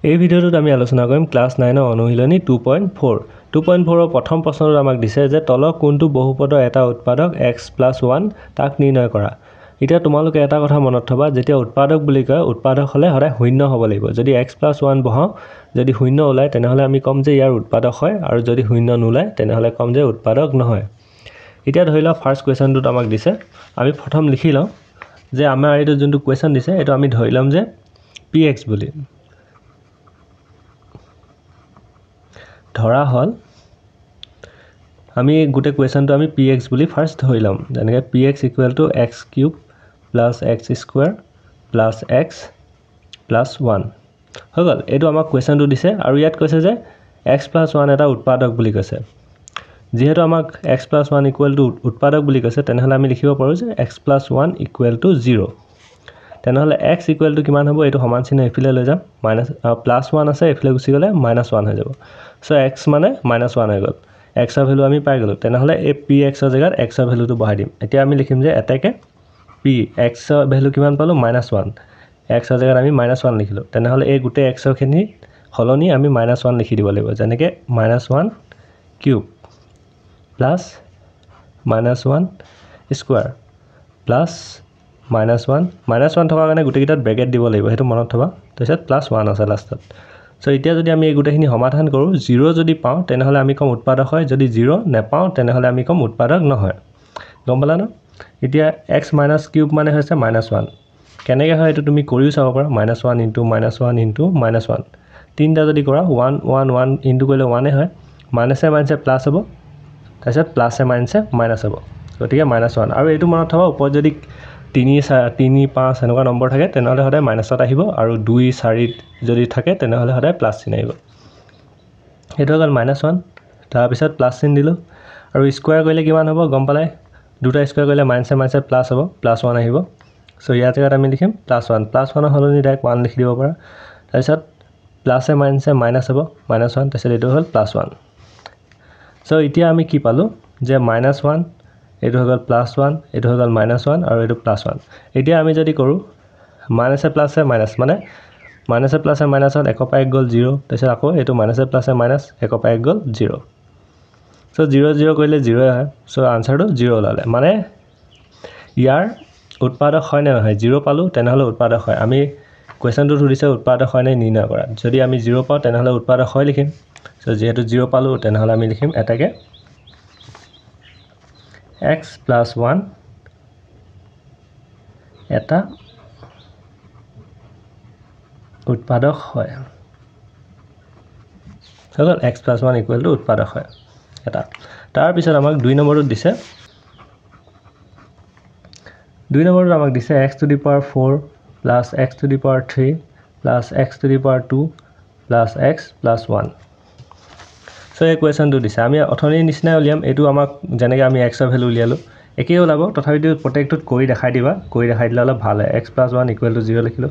এই ভিডিওটোত আমি আলোচনা কৰিম ক্লাছ 9 অনুশীলনী 2.4 2.4 প্ৰথম প্ৰশ্নটো আমাক দিছে যে তলৰ কোনটো বহুপদৰ এটা উৎপাদক x + 1 তাক নিৰ্ণয় কৰা এতিয়া তোমালোকে এটা কথা মনত থবা যেতিয়া উৎপাদক বুলি কয় উৎপাদক হলে সদায় শূন্য হ'ব লাগিব যদি x + 1 বহাও যদি শূন্য ওলায় তেনেহলে আমি কম যে ইয়াৰ উৎপাদক হয় আৰু যদি শূন্য নোলায় তেনেহলে কম যে উৎপাদক নহয় এতিয়া ধৰি লও ফাৰ্স্ট কোৱেশ্চনটো আমাক দিছে আমি প্ৰথম লিখি লওঁ যে আমাৰ এইটো যোনটো কোৱেশ্চন দিছে এটো আমি ধৰি লম যে px বুলি ধৰা হল আমি গুটে কোৱেশ্চনটো আমি px বুলি ফাৰ্স্ট ধৰি লম যেনেকৈ px = x³ + x² + x + 1 হৈ গল এটো আমাক কোৱেশ্চনটো দিছে আৰু ইয়াত কৈছে যে x + 1 এটা উৎপাদক বুলি কৈছে যেহেতু আমাক x + 1 = উৎপাদক বুলি কৈছে তেনেহলে আমি লিখিব পাৰো যে x + 1 = 0 তেনেহলে x = কিমান হ'ব এটো সমান চিহ্ন এফালে লৈ যাম +1 আছে এফালে গুচি গলে -1 হৈ যাব সো x মানে -1 হৈ গল x ৰ ভ্যালু আমি পাই গলো তেনেহলে এই px ৰ জায়গাত x ৰ ভ্যালুটো বহাই দিম এতিয়া আমি লিখিম যে এটাকে p x ৰ ভ্যালু কিমান পালো -1 x ৰ জায়গাত আমি -1 লিখিলো তেনেহলে এই গুটে x ৰ খিনি হলনি আমি -1 লিখি দিব লাগিব যেনেকৈ -1³ plus -1 square plus -1 থকাৰ কাৰণে গুটেকিটাত ব্ৰেকেট দিব লাগিব হেতু মনত থবা তাৰপিছত +1 আছে লাষ্টত সো এতিয়া যদি আমি এই গুটেখিনি সমাধান কৰো 0 যদি পাও তেনেহলে আমি কম উৎপাদক হয় যদি 0 নেপাও তেনেহলে আমি কম উৎপাদক নহয় গম পালা ন এতিয়া x - কিউব মানে হৈছে -1 কেনেকৈ হয় এটো তুমি কৰিও চাব পাৰা -1 * -1 * -1 তিনটা যদি কৰা 1 1 1 ইনটু কৰিলে 1 এ হয় মাইনাসে মাইনাসে প্লাস হ'ব তাৰপিছত প্লাসে মাইনাসে মাইনাস হ'ব গতিকে -1 আৰু এটো মনত থবা ওপৰত যদি 3 3 5 এনেকুৱা নম্বৰ থাকে তেনেহলে সদায় মাইনাসত আহিব আৰু 2 4 যদি থাকে তেনেহলে সদায় প্লাস চিন আহিব এটো গল -1 তাৰ পিছত প্লাস চিন দিলো আৰু স্কয়াৰ কৰিলে কিমান হ'ব গম পালাই দুটা স্কয়াৰ কৰিলে মাইনাসে মাইনাসে প্লাস হ'ব +1 আহিব সো ইয়াত জায়গাত আমি লিখিম +1 +1 ৰ হলনি ডাইৰেক্ট 1 লিখি দিব পাৰা তাৰপিছত প্লাসে মাইনাসে মাইনাস হ'ব -1 তাৰপিছত এটো হল +1 সো এতিয়া আমি কি পালো যে -1 এটো হৈ গল +1 এটো হৈ গল -1 আৰু এটো +1 এতিয়া আমি যদি কৰো মাইনাসে প্লাসে মাইনাস মানে মাইনাসে প্লাসে মাইনাসত 1 পৰা 1 গল 0 তাৰপিছত আকৌ এটো মাইনাসে প্লাসে মাইনাস 1 পৰা 1 গল 0 সো 0 0 কৰিলে 0 হয় সো আনসাৰটো 0 ওলালে মানে ইয়াৰ উৎপাদক হয় নে নহয় 0 পালো তেনেহলে উৎপাদক হয় আমি কোৱেশ্চনটো সুধিছে উৎপাদক হয় নে নিৰ্ণয় কৰা যদি আমি 0 পাও তেনেহলে উৎপাদক হয় লিখিম সো যেহেতু 0 পালো তেনেহলে আমি লিখিম এটাকে x + 1 এটা উৎপাদক হয় হল x + 1 = উৎপাদক হয় এটা তাৰ পিছত আমাক 2 নম্বৰত দিছে 2 নম্বৰত আমাক দিছে x⁴ + x⁴ plus x⁴ plus x plus 1 so এই কোৱেশ্চনটো দিছে আমি অথনি নিচিনা উলিয়াম এটো আমাক যেনেকৈ আমি x ৰ ভ্যালু উলিয়ালো একেই ওলাব তথাপিতো প্ৰত্যেকটোত কৰি দেখাই দিবা কৰি দেখাই দিলে অলপ ভাল হয় x + 1 = 0 লিখিলো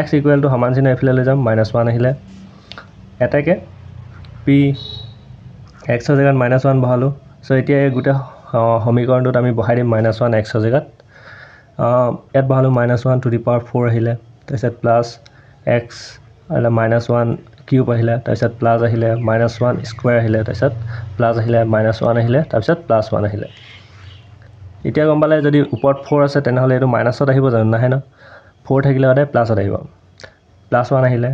x = সমান চিহ্ন এফালে লৈ যাম -1 আহিলে এটাকে p x ৰ জায়গাত -1 বহালো সো এতিয়া এই গুটে সমীকৰণটোত আমি বহাই দিম -1 x ৰ জায়গাত ইয়াত বহালো -1⁴ আহিলে তাৰপিছত প্লাস x আহিলে -1³ আহিলে তাৰপিছত প্লাস আহিলে -1² আহিলে তাৰপিছত প্লাস আহিলে -1 আহিলে তাৰপিছত +1 আহিলে এতিয়া গম পালে যদি ওপৰত 4 আছে তেনেহলে এটো মাইনাসত আহিব জানো নাহে ন 4 থাকিলে সদায় প্লাসত আহিব +1 আহিলে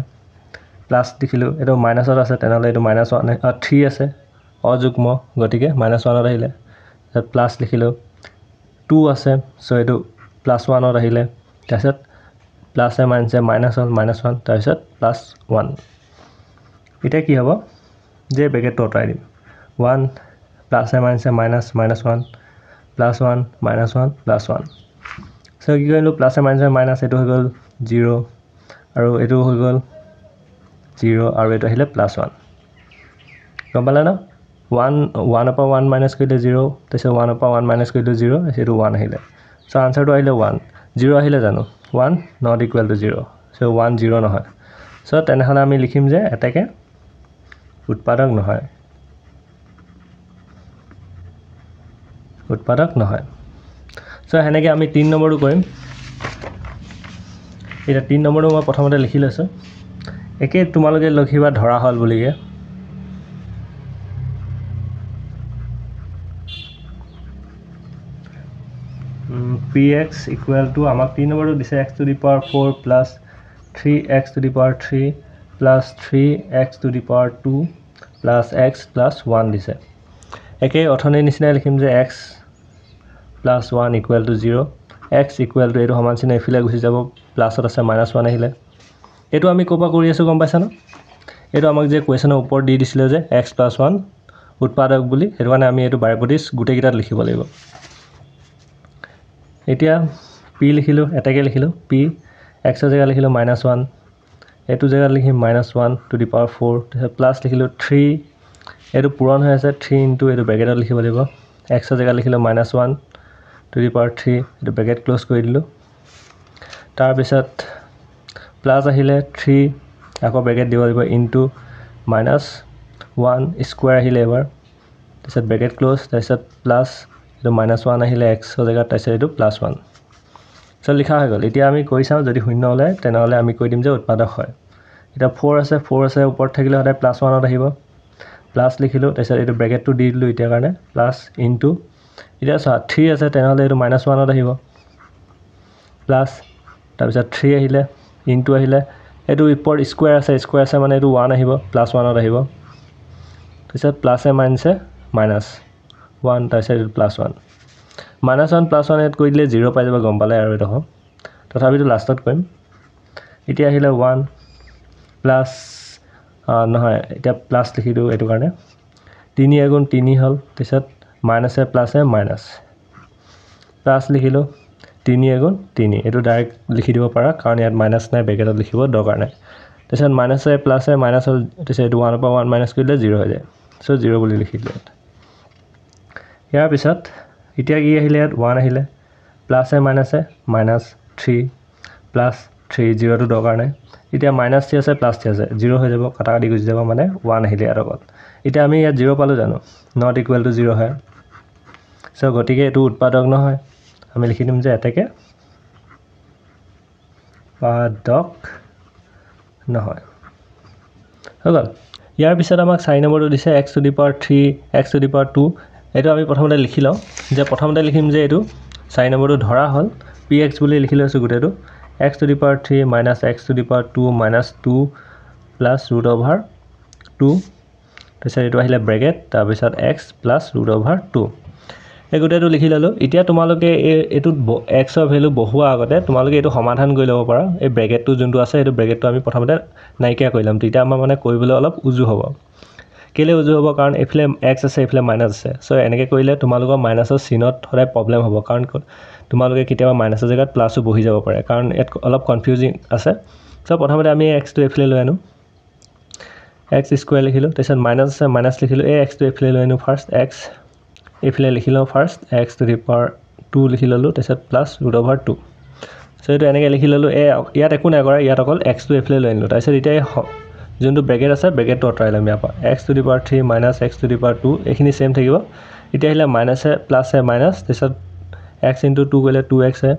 প্লাস দেখিলো এটো মাইনাসত আছে তেনেহলে এটো -1 3 আছে অযুগ্ম গতিকে -1 ত আহিলে তাৰপিছত প্লাস লিখিলো 2 আছে সো এটো +1 ত আহিলে তাৰপিছত প্লাসে মাইনাসে মাইনাস হল -1 তাৰপিছত +1 এটা কি হ'ব যে ব্ৰেকেটটো অতৰাই দিম 1 প্লাসে মাইনাসে মাইনাস -1 +1 -1 +1 সো কি কৰিলো প্লাসে মাইনাসে মাইনাস এটো হৈ গল 0 আৰু এটো হৈ গল 0 আৰু এটো আহিলে +1 গম পালা ন 1 পৰা 1 মাইনাস কৰিলে 0 তাৰপিছত 1 পৰা 1 মাইনাস কৰিলে 0 এটো 1 আহিলে সো আনসাৰটো আহিলে 1 0 আহিলে জানো 1 not equal to 0 সো 1 0 নহয় সো তেনেহলে আমি লিখিম যে এটাকে উৎপাদক নহয় সো হেনেকে আমি 3 নম্বৰটো কৰিম এটা 3 নম্বৰটো মই প্ৰথমতে লিখি লৈছো একে তোমালোকে লিখিবা ধৰা হল বুলিকে px equal to আমাক 3 নম্বৰটো দিছে x to the power 4 plus 3x to the power 3 plus 3x to the power 2 plus x plus 1 দিছে একে অথনে নিচিনা লিখিম যে x plus 1 equal to 0 x equal to এটো সমান চিহ্ন এফিলে গুছি যাব প্লাসত আছে -1 আহিলে এটো আমি কোপা কৰি আছো গম পাইছা না এটো আমাক যে কোৱেচনৰ ওপৰ দি দিছিলে যে x plus 1 উৎপাদক বুলি এটো মানে আমি এটো বায়পটিস গুটেই কিটাত লিখিব লাগিব এতিয়া p লিখিলো এটাকে লিখিলো p x এর জায়গা লিখিলো -1 এটো জায়গা লিখি -1 to the power 4 তারপর প্লাস লিখিলো 3 এটো পূরণ হৈ আছে 3 into এটো ব্র্যাকেটত লিখিব লাগিব x এর জায়গা লিখিলো -1 to the power 3 এটো ব্র্যাকেট ক্লোজ কৰি দিলো তাৰ পিছত প্লাস আহিলে 3 আকৌ ব্ৰ্যাকেট দিব লাগিব into -1 স্কয়াৰ আহিলে এবাৰ তাৰপিছত ব্ৰ্যাকেট ক্লোজ তাৰপিছত প্লাস এটো -1 আহিলে x এৰ জায়গা তাৰপিছত এটো +1 সো লিখা হৈ গল এতিয়া আমি কৈ চাও যদি শূন্য হলে তেনেহলে আমি কৈ দিম যে উৎপাদক হয় এটা 4 আছে ওপৰত থাকিলে হলে +1 ত আহিব প্লাস লিখিলো তাৰপিছত এটো ব্ৰ্যাকেটটো দি দিলো এতিয়া কাৰণে প্লাস ইনটু এতিয়া 3 আছে তেনেহলে এটো -1 ত আহিব প্লাস তাৰপিছত 3 আহিলে ইনটু আহিলে এটো ওপৰ স্কয়াৰ আছে মানে এটো 1 আহিব +1 ত আহিব তাৰপিছত প্লাসে মাইনাসে -1 তাৰপিছত এটো +1 -1 +1 এড কৰি দিলে 0 পাই যাব গম পালে আৰু এটো তথাপিটো লাষ্টত কইম এতিয়া আহিলে 1 প্লাস নহয় এটা প্লাস লিখি দিও এটো কাৰণে 3 * 3 হল তাৰপিছত মাইনাসে প্লাসে মাইনাস প্লাস লিখিলো 3 * 3 এটো ডাইৰেক্ট লিখি দিব পাৰা কাৰণ ইয়াত মাইনাস নাই ব্ৰ্যাকেটত লিখিব দৰকাৰ নাই তাৰপিছত মাইনাসে প্লাসে মাইনাস হল তাৰপিছত এটো 1 ৰ পৰা 1 মাইনাস কৰিলে 0 হৈ যায় সো 0 বুলি লিখি দিলে ইয়াৰ পিছত এতিয়া কি আহিলে 1 আহিলে প্লাসে মাইনাসে -3 প্লাস 3 0 টো দৰকাৰ নাই এতিয়া -3 আছে প্লাস 3 আছে 0 হৈ যাব কাটা কাটি গুছি যাব মানে 1 আহিলে আৰু আগত এতিয়া আমি ইয়াত 0 পালো জানো not equal to 0 হয় সো গটিকে এটো উৎপাদক নহয় আমি লিখি দিম যে এটাকে উৎপাদক নহয় হল ইয়াৰ পিছত আমাক 4 নম্বৰটো দিছে x to the power 3 x to the power 2 এটো আমি প্ৰথমতে লিখি লও যে প্ৰথমতে লিখিম যে এটো 4 নম্বৰটো ধৰা হল px বুলি লিখি লৈছো গুটেটো x to the power 3 minus x to the power 2 minus 2 plus root over 2 তাৰপিছত এটো আহিলে ব্ৰ্যাকেট তাৰ পিছত x plus root over 2 এই গুটেটো লিখি ললো এতিয়া তোমালোকে এটো x ৰ ভ্যালু বহুৱা আগতে তোমালোকে এটো সমাধান কৰি লব পাৰা এই ব্ৰ্যাকেটটো যোনটো আছে এটো ব্ৰ্যাকেটটো আমি প্ৰথমতে নাইকিয়া কৰিলাম তেতিয়া আমাৰ মানে কৰিবলৈ অলপ উজু হ'ব কেলে উজু হ'ব কাৰণ এফলে x আছে এফলে মাইনাস আছে সো এনেকে কৰিলে তোমালোকৰ মাইনাসৰ চিনত সদায় প্ৰবলেম হ'ব কাৰণ তোমালোকে কেতিয়াবা মাইনাসৰ জায়গাত প্লাসও বহি যাব পাৰে কাৰণ এত অলপ কনফিউজিং আছে সো প্ৰথমতে আমি x টো এফলে লৈ আনো x স্কয়াৰ লিখিলো তাৰপিছত মাইনাস আছে মাইনাস লিখিলো এই x টো এফলে লৈ আনো ফাৰ্স্ট x এফলে লিখিলো first x to the power 2 লিখি ললো তাৰপিছত প্লাস root over 2 সো এটো এনেকে লিখি ললো ইয়াত একো নাই কৰা ইয়াত অকল x টো এফলে লৈ আনিলো তাৰপিছত এতিয়া যোনটো ব্ৰ্যাকেট আছে ব্ৰ্যাকেটটো অতৰাইলাম ইয়াৰ পৰা x to the power 3 minus x to the power 2 এখিনি সেম থাকিব এতিয়া আহিলে মাইনাসে প্লাসে মাইনাস তাৰপিছত x into 2 কৰিলে 2x হয়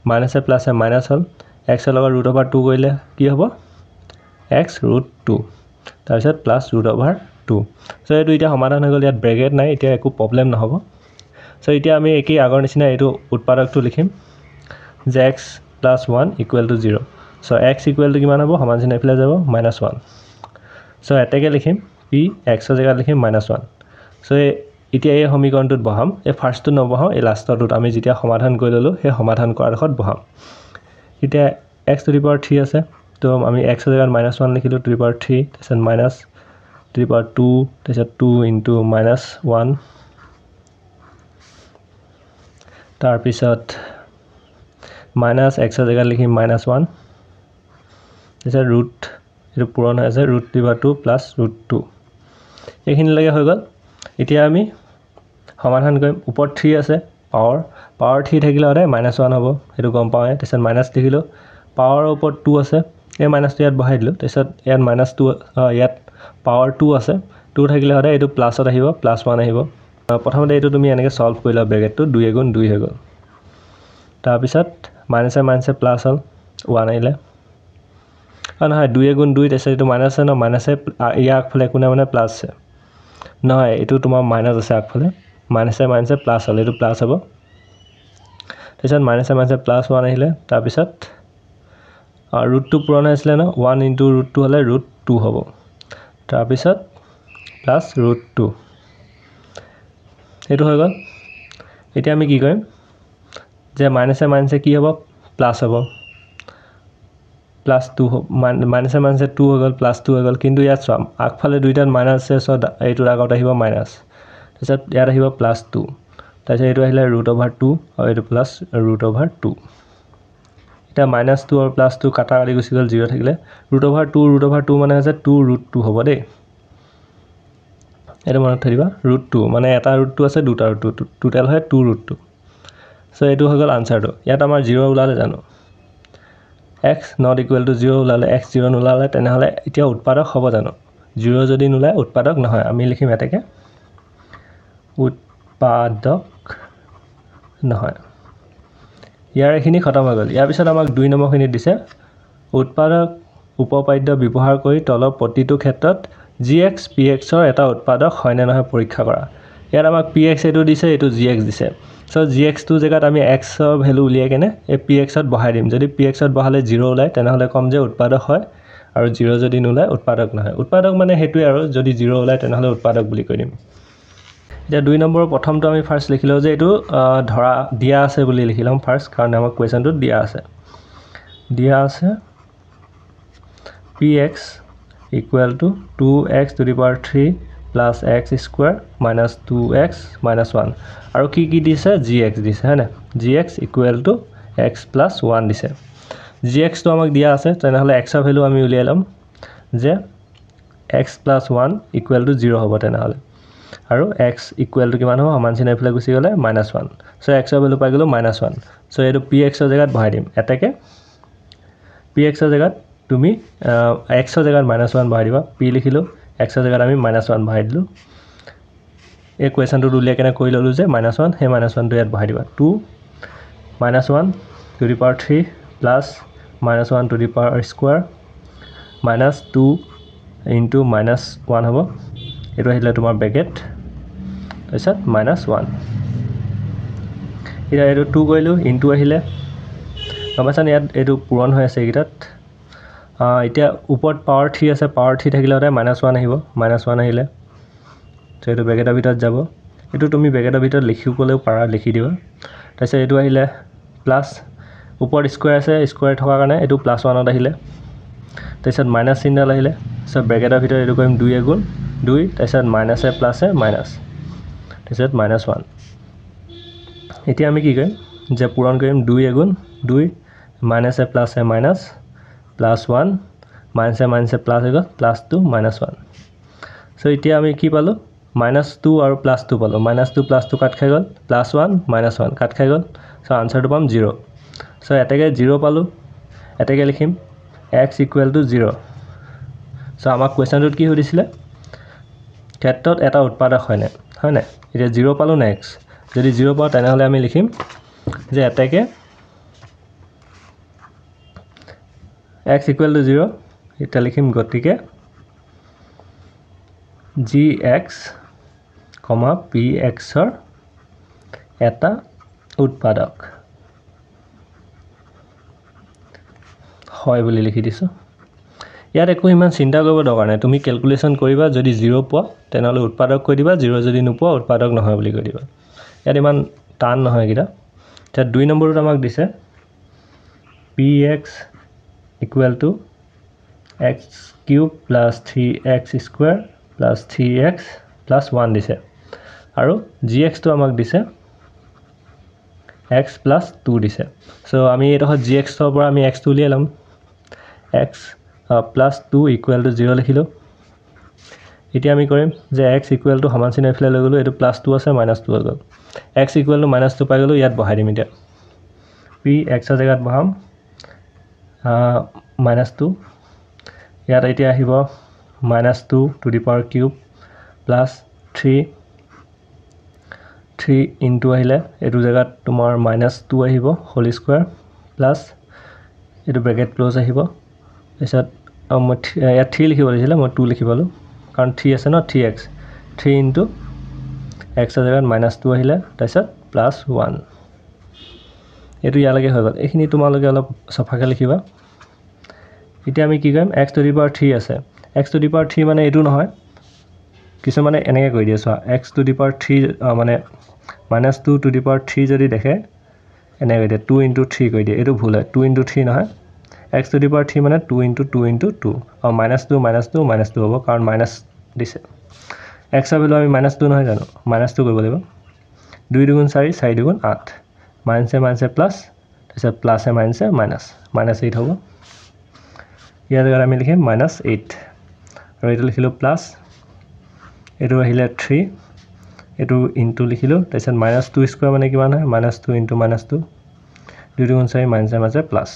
মাইনাসে প্লাসে মাইনাস হল x ৰ লগত root over 2 কৰিলে কি হ'ব x root 2 তাৰপিছত প্লাস root over 2 সো এটো এতিয়া সমাধান হৈ গল ইয়াত ব্র্যাকেট নাই এতিয়া একো প্ৰবলেম নহব সো এতিয়া আমি একেই আগৰ নিচিনা এটো উৎপাদকটো লিখিম যে x plus 1 equal to 0 so x equal to কিমান হ'ব সমান চিহ্ন এফালে যাব -1 সো এটাকে লিখিম p x ৰ জায়গাত লিখিম -1 সো এতিয়া এই সমীকৰণটোত বহাম এই ফাৰ্স্টটো নবহাও এই লাষ্টটোত আমি যেতিয়া সমাধান কৰি ললো সেই সমাধান কৰাৰ আগত বহাম এতিয়া x to the power 3 আছে তো আমি x ৰ জায়গাত -1 লিখিলো to the power 3 তাৰপিছত minus to the power 2 তাৰপিছত 2 into -1 তাৰ পিছত minus x ৰ জায়গাত লিখিম -1 তাৰপিছত root এটো পূৰণ হৈ আছে root to the power 2 plus root 2 এইখিনি লাগে হৈ গল এতিয়া আমি সমাধান কৰিম ওপৰত 3 আছে পাৱাৰ 3 থাকিলে হলে -1 হ'ব এটো গম পাওয়ে তাৰপিছত মাইনাস লিখিলো পাৱাৰ ওপৰত 2 আছে এই মাইনাসটো ইয়াত বহাই দিলো তাৰপিছত ইয়াত -2 ইয়াত পাৱাৰ 2 আছে 2 থাকিলে হলে এটো প্লাসত আহিব +1 আহিব প্ৰথমতে এটো তুমি এনেকে সলভ কৰিলা ব্ৰ্যাকেটটো 2 * 2 হৈ গল তাৰ পিছত মাইনাসে মাইনাসে প্লাস হল 1 আহিলে নহয় 2 গুণ 2 তাৰপিছত এইটো মাইনাছ আছে ন মাইনাছে ইয়াৰ আগফালে কোনে মানে প্লাছ আছে নহয় এইটো তোমাৰ মাইনাছ আছে আগফালে মাইনাছে প্লাছ হ'ল এইটো প্লাছ হ'ব তাৰপিছত মাইনাছে প্লাছ 1 আহিলে তাৰপিছত √2 পূৰণ হৈছিলে ন 1 × √2 হ'লে √2 হ'ব তাৰপিছত প্লাছ √2 এইটো হৈ গ'ল এতিয়া আমি কি কৰিম যে মাইনাছে কি হ'ব প্লাছ হ'ব প্লাছ 2 মাইনাছে 2 হৈ গ'ল প্লাছ 2 হৈ গ'ল কিন্তু ইয়াত চোৱা আগফালে দুইটাত মাইনাছ আছে চ এইটোৰ আগত আহিব মাইনাছ তাৰপিছত ইয়াত আহিব প্লাছ 2 তাৰপিছত এইটো আহিলে √2 আৰু এইটো প্লাছ √2 এতিয়া -2 আৰু +2 কাটা কাটি গুচি গ'ল 0 থাকিলে √2 মানে হৈছে 2√2 হ'ব দেই এটা মনত থৈ দিবা √2 মানে এটা √2 আছে দুটা √2 টোটাল হয় 2√2 সো এইটো হৈ গ'ল আনসাৰটো ইয়াত আমাৰ 0 ওলালে জানো x not equal to 0 ওলালে x 0 নোলালে তেনেহলে এতিয়া উৎপাদক হ'ব জানো 0 যদি নোলায় উৎপাদক নহয় আমি লিখিম এটাকে উৎপাদক নহয় ইয়াৰ এখিনি খতম হৈ গ'ল ইয়াৰ পিছত আমাক 2 নম্বৰখিনি দিছে উৎপাদক উপপাদ্য ব্যৱহাৰ কৰি তলৰ প্ৰতিটো ক্ষেত্ৰত gx px ৰ এটা উৎপাদক হয় নে নহয় পৰীক্ষা কৰা ইয়াত আমাক px এটো দিছে এটো gx দিছে সো gx টো জেগাত আমি x ৰ ভ্যালু উলিয়াই কেনে এই px ত বহাই দিম যদি px ত বহালে 0 ওলাই তেনেহলে কম যে উৎপাদক হয় আৰু 0 যদি নোলায় উৎপাদক নহয় উৎপাদক মানে হেতুই আৰু যদি 0 ওলাই তেনেহলে উৎপাদক বুলি কৈ দিম এতিয়া 2 নম্বৰৰ প্ৰথমটো আমি ফাৰ্স্ট লিখিলো যে এটো ধৰা দিয়া আছে বুলি লিখিলাম ফাৰ্স্ট কাৰণ আমাক কোৱেশ্চনটো দিয়া আছে px equal to 2x to the power 3 plus x square minus 2x minus 1 আৰু কি দিছে gx দিছে হয়নে gx equal to x plus 1 দিছে gx তো আমাক দিয়া আছে তেনেহলে x ৰ ভ্যালু আমি উলিয়াই লম যে x plus 1 equal to 0 হ'ব তেনেহলে আৰু x equal to কিমান হ'ব সমান চিন এফালে গুচি গলে -1 সো x ৰ ভ্যালু পাই গলো -1 সো এটো px ৰ জায়গাত বহাই দিম এটাকে px ৰ জায়গাত তুমি x ৰ জায়গাত -1 বহাই দিবা p লিখিলো x ৰ জায়গাত আমি -1 বহাই দিলো এই কোৱেশ্চনটো উলিয়াই কেনে কৈ ললো যে -1 হে -1 টো ইয়াত বহাই দিবা 2 -1 to the power 3 plus -1 to the power square minus 2 into -1 হ'ব এটো আহিলে তোমাৰ ব্ৰেকেট তাৰপিছত -1 এতিয়া এটো 2 কৰিলো ইনটু আহিলে গমছানে ইয়াত এটো পূৰণ হৈ আছে এইটাত এতিয়া ওপৰত পাৱাৰ 3 আছে পাৱাৰ 3 থাকিলে হতে -1 আহিব -1 আহিলে তো এটো ব্ৰেকেটৰ ভিতৰত যাব এটো তুমি ব্ৰেকেটৰ ভিতৰত লিখিবলেও পাৰা লিখি দিবা তাৰপিছত এটো আহিলে প্লাস ওপৰত স্কয়াৰ আছে স্কয়াৰ থকা কাৰণে এটো +1 ত আহিলে তাৰপিছত মাইনাস চিহ্ন আহিলে সো ব্ৰেকেটৰ ভিতৰত এটো কৰিম 2 গুণ 2 তাৰপিছত মাইনাসে প্লাসে মাইনাস তাৰপিছত -1 এতিয়া আমি কি কৰিম যে পূৰণ কৰিম 2 গুণ 2 মাইনাসে প্লাসে মাইনাস +1 মাইনাসে প্লাস হৈ গ'ল +2 -1 সো এতিয়া আমি কি পালো -2 আৰু +2 পালো -2 +2 কাট খাই গ'ল +1 -1 কাট খাই গ'ল সো আনসাৰটো পাম 0 সো এটাকে 0 পালো এটাকে লিখিম x = 0 সো আমাক কোৱেশ্চনটোত কি সুধিছিলে ক্ষেত্ৰত এটা উৎপাদক হয় না এতিয়া 0 পালো না x যদি 0 পাও তেনেহলে আমি লিখিম যে এটাকে x = 0 এটা লিখিম গতিকে gx, px ৰ এটা উৎপাদক হয় বুলি লিখি দিছো ইয়াত একো ইমান চিন্তা কৰিব দৰকাৰ নাই তুমি ক্যালকুলেশন কৰিবা যদি 0 পোৱা তেনেহলে উৎপাদক কৈ দিবা 0 যদি নোপোৱা উৎপাদক নহয় বুলি কৈ দিবা ইয়াত ইমান টান নহয় কিটা তে 2 নম্বৰত আমাক দিছে px equal to x³ plus 3x square plus 3x plus 1 দিছে আৰু gx তো আমাক দিছে x plus 2 দিছে সো আমি এটা gx ৰ পৰা আমি x তো উলিয়াই লম x plus 2 equal to 0 লিখিলো এতিয়া আমি কৰিম যে x equal to সমান চিহ্ন এফালে লৈ গলো এটো +2 আছে -2 হৈ গ'ল x equal to -2 পাই গলো ইয়াত বহাই দিম এতিয়া p x ৰ জায়গাত বহাম -2 ইয়াত এতিয়া আহিব -2 to the power cube plus 3 into আহিলে এটো জায়গাত তোমাৰ -2 আহিব হোল স্কয়াৰ প্লাস এটো ব্ৰেকেট ক্লোজ আহিব এছত মই ইয়াত 3 লিখিব লাগিছিলে মই 2 লিখি পালোঁ কাৰণ 3 আছে ন 3x 3 ইনটু x ৰ জেগাত -2 আহিলে তাৰপিছত +1 এইটো ইয়ালৈকে হৈ গ'ল এইখিনি তোমালোকে অলপ সফাকৈ লিখিবা এতিয়া আমি কি কৰিম x টু দি পাৱাৰ 3 আছে x টু দি পাৱাৰ 3 মানে এইটো নহয় কিছুমানে এনেকৈ কৈ দিয়ে চোৱা x টু দি পাৱাৰ 3 মানে -2 টু দি পাৱাৰ 3 যদি দেখে এনেকৈ কৈ দিয়ে 2 ইনটু 3 কৈ দিয়ে এইটো ভুল হয় 2 ইনটু 3 নহয় x টু দি পাৱাৰ 3 মানে 2 ইনটু 2 ইনটু 2 আৰু -2 হ'ব কাৰণ মাইনাছ দিছে x ৰ ভেলু আমি -2 নহয় জানো -2 কৰিব লাগিব 2 দুগুণ 4 4 দুগুণ 8 মাইনাছে প্লাছ তাৰপিছত প্লাছে মাইনাছে -8 হ'ব ইয়াৰ জেগাত আমি লিখিম -8 আৰু এইটো লিখিলোঁ প্লাছ এইটো আহিলে 3 এইটো ইনটু লিখিলোঁ তাৰপিছত -2 স্কোৱাৰ মানে কিমান হয় -2 ইনটু -2 2 দুগুণ 4 মাইনাছে প্লাছ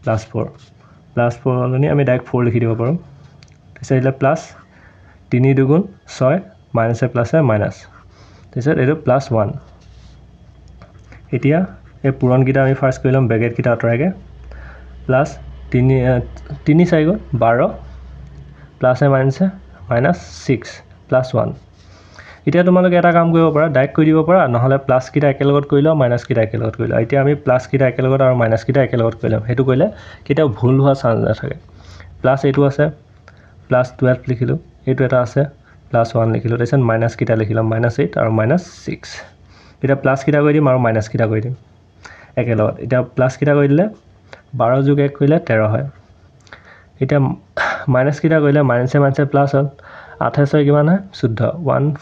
+4 হ'লে আমি ডাইৰেক্ট 4 লিখি দিব পাৰোঁ তাৰপিছত আহিলে প্লাছ 3 দুগুণ 6 মাইনাছে প্লাছে মাইনাছ তাৰপিছত এইটো +1 এতিয়া এই পূৰণকেইটা আমি ফাৰ্ষ্ট কৰি ল'ম ব্ৰেকেটকেইটা আঁতৰাইকৈ প্লাছ 3 4 গুণ 12 প্লাছে মাইনাছে -6 +1 এতিয়া তোমালোকে এটা কাম কৰিব পাৰা ডাইৰেক্ট কৰি দিব পাৰা নহ'লে প্লাছকেইটা একেলগত কৰি লোৱা মাইনাছকেইটা একেলগত কৰি লোৱা এতিয়া আমি প্লাছকেইটা একেলগত আৰু মাইনাছকেইটা একেলগত কৰি ল'ম সেইটো কৰিলে কেতিয়াও ভুল হোৱা চান্স নাথাকে প্লাছ এইটো আছে +12 লিখিলোঁ এইটো এটা আছে +1 লিখিলোঁ তাৰপিছত মাইনাছকেইটা লিখি ল'ম -8 আৰু -6 এতিয়া প্লাছকেইটা কৰি দিম আৰু মাইনাছকেইটা কৰি দিম একেলগত এতিয়া প্লাছকেইটা কৰি দিলে 12 যোগ 1 কৰিলে 13 হয় এতিয়া মাইনাছকেইটা কৰিলে মাইনাছে প্লাছ হ'ল 8 6 কিমান হয় 14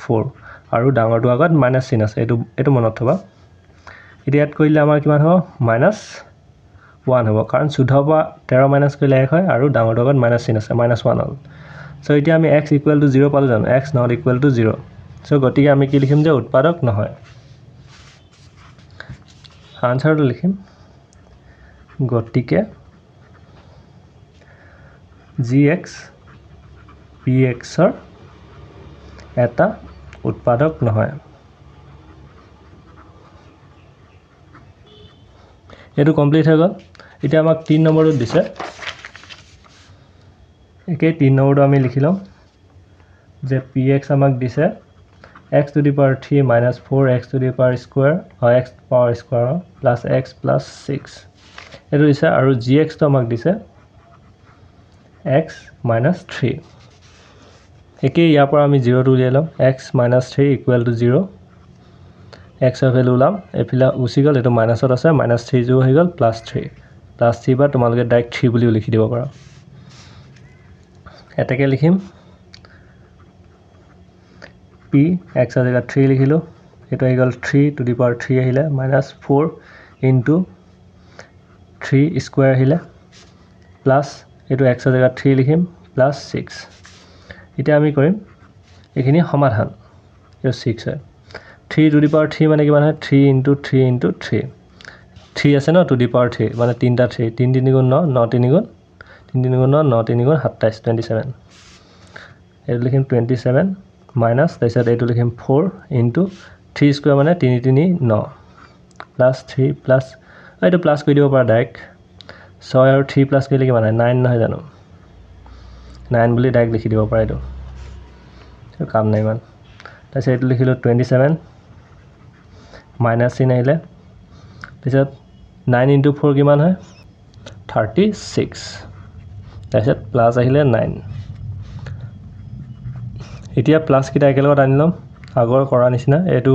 14 আৰু ডাঙৰটো আগত মাইনাছ চিন আছে এইটো মনত থবা এতিয়া ইয়াত কৰিলে আমাৰ কিমান হ'ব -1 হ'ব কাৰণ 14 পৰা 13 মাইনাছ কৰিলে 1 হয় আৰু ডাঙৰটো আগত মাইনাছ চিন আছে -1 হ'ল চ' এতিয়া আমি x = 0 পালোঁ জানো x ≠ 0 চ' গতিকে আমি কি লিখিম যে উৎপাদক নহয় আনচাৰটো লিখিম গতিকে gx px এটা উৎপাদক নহয় এইটো কমপ্লিট হৈ গ'ল এতিয়া আমাক 3 নম্বৰটো দিছে একেই 3 নম্বৰটো আমি লিখি ল'ম যে px আমাক দিছে x to the power 3 - 4x to the power square x power square plus x plus 6 এইটো দিছে আৰু gxটো আমাক দিছে x - 3 একেই ইয়াৰ পৰা আমি 0টো উলিয়াই ল'ম x - 3 = 0 x ৰ ভেলু ওলাম এফালে গুচি গ'ল এইটো মাইনাছত আছে -3 যোগ হৈ গ'ল +3 বা তোমালোকে ডাইৰেক্ট 3 বুলিও লিখি দিব পাৰা এটাকে লিখিম p x ৰ জেগাত 3 লিখিলোঁ এইটো আহি গ'ল 3 টু দি পাৱাৰ 3 আহিলে -4 ইনটু 3 স্কোৱাৰ আহিলে প্লাছ এইটো x ৰ জেগাত 3 লিখিম +6 এতিয়া আমি কৰিম এইখিনি সমাধান এইটো 6 হয় 3 টু দি পাৱাৰ 3 মানে কিমান হয় 3 ইনটু 3 ইনটু 3 3 আছে ন টু দি পাৱাৰ 3 মানে 3টা 3 3 3 গুণ 9 9 3 গুণ 3 গুণ 9 9 3 গুণ 27 27 এইটো লিখিম 27 মাইনাছ তাৰপিছত এইটো লিখিম 4 ইনটু 3 স্কোৱাৰ মানে 3 3 9 প্লাছ 3 প্লাছ এইটো প্লাছ কৰি দিব পাৰা ডাইৰেক্ট 6 আৰু 3 প্লাছ কৰিলে কিমান হয় 9 নহয় জানো 9 বুলি ডাইৰেক্ট লিখি দিব পাৰা এইটো কাম নাই ইমান তাৰপিছত এইটো লিখিলোঁ 27 মাইনাছ চিন আহিলে তাৰপিছত 9 ইনটু 4 কিমান হয় 36 তাৰপিছত প্লাছ আহিলে 9 এতিয়া প্লাছকেইটা একেলগত আনি ল'ম আগৰ কৰা নিচিনা এইটো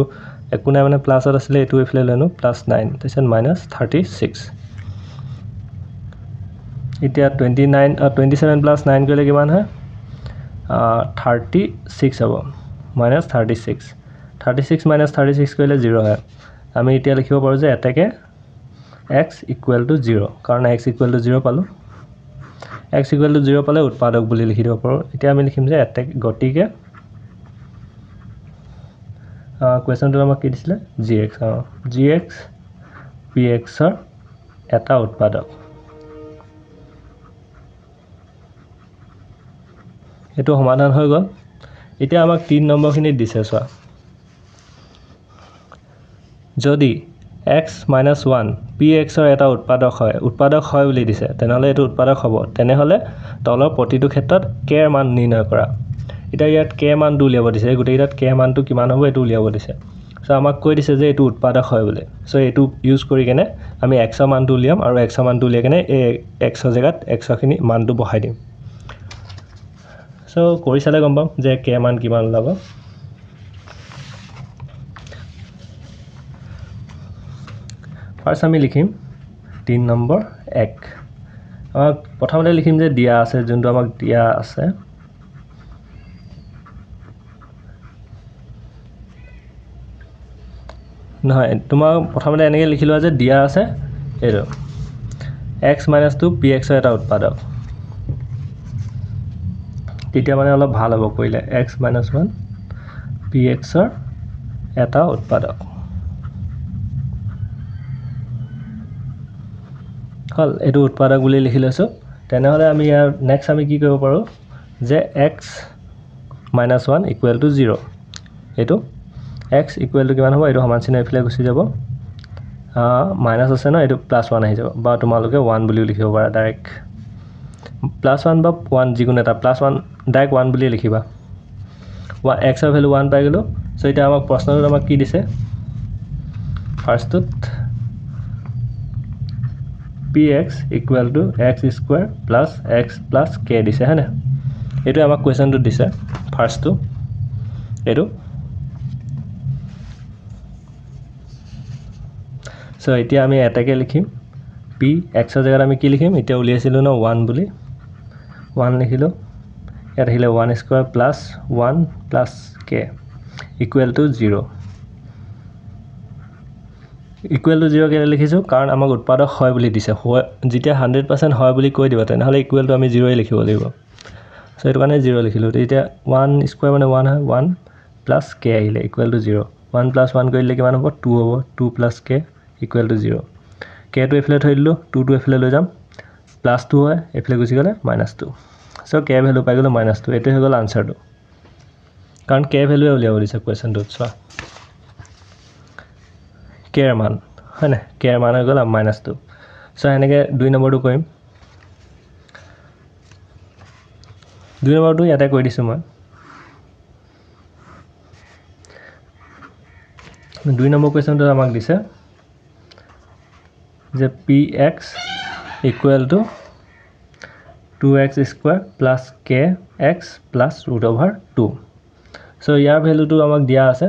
একো নাই মানে প্লাছত আছিলে এইটো এইফালে লৈ আনো +9 তাৰপিছত -36 এতিয়া 27 + 9 কৰিলে কিমান হয় 36 হ'ব -36 36 - 36 কৰিলে 0 হয় আমি এতিয়া লিখিব পাৰোঁ যে এটাকে x = 0 কাৰণ x = 0 পালোঁ x = 0 পালে উৎপাদক বুলি লিখি দিব পাৰোঁ এতিয়া আমি লিখিম যে গতিকে কুৱেশ্যনটো আমাক কি দিছিলে gx px এটা উৎপাদক এইটো সমাধান হৈ গ'ল এতিয়া আমাক 3 নম্বৰখিনিত দিছে চোৱা যদি x - 1 px এটা উৎপাদক হয় বুলি দিছে তেনেহলে এটো উৎপাদক হ'ব তেনেহলে তলৰ প্ৰতিটো ক্ষেত্ৰত k এৰ মান নিৰ্ণয় কৰা এটা ইয়াত k মানটো উলিয়াব দিছে গোটেইটাত k মানটো কিমান হ'ব এটো উলিয়াব দিছে সো আমাক কৈ দিছে যে এটো উৎপাদক হয় বুলি সো এটো ইউজ কৰি কেনে আমি x এৰ মানটো উলিয়াম আৰু x এৰ মানটো উলিয়াই কেনে এই x এৰ জায়গাত x খিনি মানটো বহাই দিম সো কৰি চালে গম পাম যে k মান কিমান ওলাব ফাৰ্স্ট আমি লিখিম 3 নম্বৰ 1 আমাক প্ৰথমতে লিখিম যে দিয়া আছে যোনটো আমাক দিয়া আছে নহয় তোমাক প্ৰথমতে এনেকৈ লিখিলো যে দিয়া আছে এটো x - 2 px এর এটা উৎপাদক তেতিয়া মানে অলপ ভাল হ'ব কইলে x - 1 px এর এটা উৎপাদক হল এটো উৎপাদক বুলি লিখি লৈছো তেনেহলে আমি ইয়াৰ নেক্সট আমি কি কৰিব পাৰো যে x - 1 = 0 এটো x = কিমান হ'ব এটো সমান চিহ্ন ইফালে গুচি যাব মাইনাস আছে না এটো +1 আহি যাব বা তোমালোকে 1 বুলি লিখিব পাৰা ডাইৰেক্ট +1 বা 1 যিকোনো এটা +1 ডাইৰেক্ট 1 বুলি লিখিবা x এৰ ভ্যালু 1 পাই গলো সো এটা আমাক প্ৰশ্নটো আমাক কি দিছে ফাৰ্স্টত px = x² + x + k দিছে হয়নে এটো আমাক কোৱেশ্চনটো দিছে ফাৰ্স্টটো এটো সো এতিয়া আমি এটাকে লিখিম p x এর জায়গাত আমি কি লিখিম এতিয়া উলিয়াইছিলো না 1 বুলি 1 লিখিলো ইয়াত আহিলে 1² + 1 + k = 0 ইকুৱেল টু 0 কে লিখিছো কাৰণ আমাক উৎপাদক হয় বুলি দিছে যেতিয়া 100% হয় বুলি কৈ দিব তেনেহলে ইকুৱেল টু আমি 0 এ লিখিব লাগিব সো এটো কাৰণে 0 লিখিলো এতিয়া 1² মানে 1 হয় 1 + k আহিলে = 0 1 + 1 কৰিলে কিমান হ'ব 2 হ'ব 2 + k = 0 k টো এফালে থৈ দিলো 2 টো এফালে লৈ যাম +2 হয় এফালে গুচি গলে -2 সো k ভ্যালু পাই গলো -2 এটো হৈ গল আনসাৰটো কাৰণ k ভ্যালু উলিয়াব দিছে কোৱেশ্চনটোত সো k এৰ মান হয়নে k এৰ মান হৈ গল -2 সো এনেকে 2 নম্বৰটো কৰিম 2 নম্বৰটো ইয়াতে কৈ দিছো মই 2 নম্বৰ কোৱেশ্চনটো আমাক দিছে যে px = 2x² + kx + √2 সো ইয়াৰ ভ্যালুটো আমাক দিয়া আছে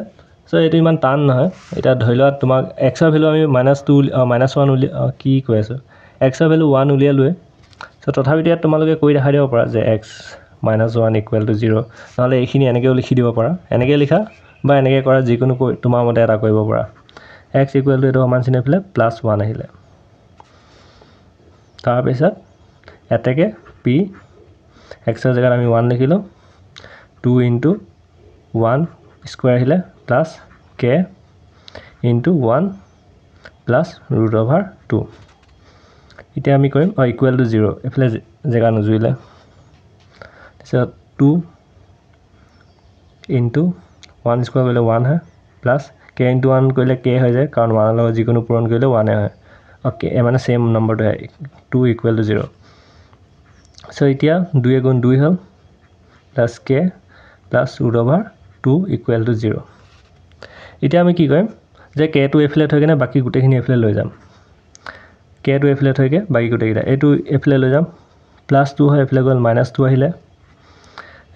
সো এটো ইমান টান নহয় এটা ধৰিলোৱা তোমাক x এর ভ্যালু আমি -1 কি কৈ আছো x এর ভ্যালু 1 উলিয়ালোৱে সো তথাপিতো ইয়াত তোমালোকে কৈ দেখাই দিব পাৰা যে x - 1 = 0 নহলে এইখিনি এনেকেও লিখি দিব পাৰা এনেকে লিখা বা এনেকে কৰা যিকোনো তোমাৰ মতে এটা কৰিব পাৰা x = এটো সমান চিহ্ন ইফালে +1 আহিলে তাৰ পিছত এটাকে p x এর জায়গাত আমি 1 লিখিলো 2 * 1 স্কয়ার আহিলে + k * 1 + √2 এতিয়া আমি কৰিম = 0 এফালে জায়গা নজুইলে তাৰপিছত 2 * 1 স্কয়াৰ কৰিলে 1 হয় + k * 1 কৰিলে k হৈ যায় কাৰণ 1 লগত যিকোনো পূৰণ কৰিলে 1 হয় ওকে মানে সেম নম্বৰটো 2 = 0 সো এতিয়া 2 * 2 হল + k + √2 = 0 এতিয়া আমি কি কৰিম যে k টো এফালে থৈ কেনে বাকি গুটেখিনি এফালে লৈ যাম k টো এফালে থৈকে বাকি গুটেকিটা এটো এফালে লৈ যাম +2 হয় এফালে গল -2 আহিলে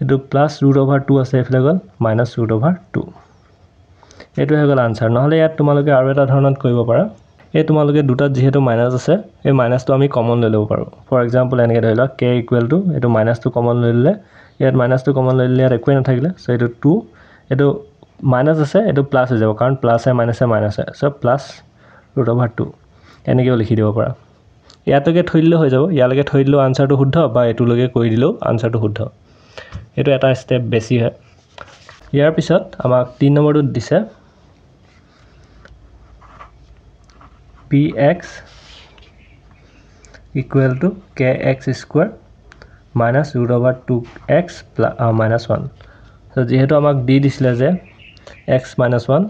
এটো +√2 আছে এফালে গল -√2 এটো হৈ গল আনসাৰ নহলে ইয়াত তোমালোকে আৰু এটা ধৰণত কৰিব পাৰা এই তোমালোকে দুটাত যেহেতু মাইনাস আছে এই মাইনাসটো আমি কমন লৈ লব পাৰো ফৰ এক্সাম্পল এনেকে ধৰিলা k = এটো মাইনাসটো কমন লৈ ললে ইয়াত মাইনাসটো কমন লৈ ললে ইয়াত একোই নাথাকিলে সো এটো 2 এটো মাইনাস আছে এটো প্লাস হৈ যাব কাৰণ প্লাস এ মাইনাস হয় সো +√2 এনেকেও লিখি দিব পাৰা ইয়াতকে থৈ দিলে হৈ যাব ইয়ালৈকে থৈ দিলেও আনসাৰটো শুদ্ধ বা এটোলৈকে কৰি দিলেও আনসাৰটো শুদ্ধ এটো এটা স্টেপ বেছি হয় ইয়াৰ পিছত আমাক 3 নম্বৰটো দিছে px = kx² - √2x - 1 সো যেহেতু আমাক দি দিছিলে যে x - 1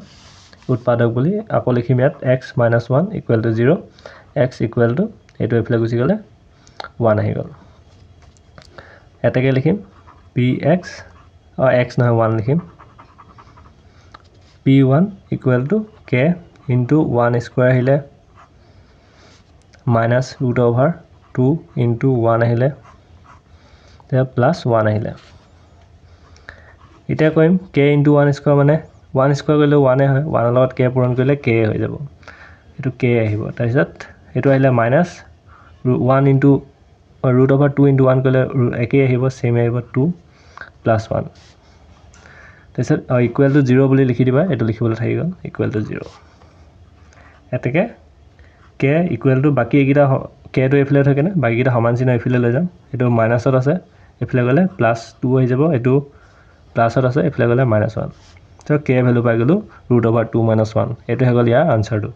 উৎপাদক বুলি আকৌ লিখিম ইয়াত x - 1 = 0 x = এইটো এফালে গুচি গ'লে 1 আহি গ'ল এটাকে লিখিম px x নহয় 1 লিখিম p1 = k into 1 square আহিলে minus √2 into 1 আহিলে plus 1 আহিলে এতিয়া কইম k into 1 square মানে 1 square কৰিলে 1 হয় 1 লগত k পূৰণ কৰিলে k হৈ যাব এটো k আহিব তাৰপিছত এটো আহিলে minus 1 into √2 into 1 কৰিলে একেই আহিব সেম আহিব 2 plus 1 তাৰপিছত equal to 0 বুলি লিখি দিবা এটো লিখিবলৈ থাকি গ'ল equal to 0 এটাকে k equal to বাকি একিটা k টো এফালে থাকে না বাকিটা সমান চিহ্ন এফালে লৈ যাম এটো মাইনাসত আছে এফালে গলে +2 হৈ যাব এটো প্লাসত আছে এফালে গলে -1 তো k ভ্যালু পাই গলো √2 - 1 এটো হৈ গল ইয়াৰ আনসাৰটো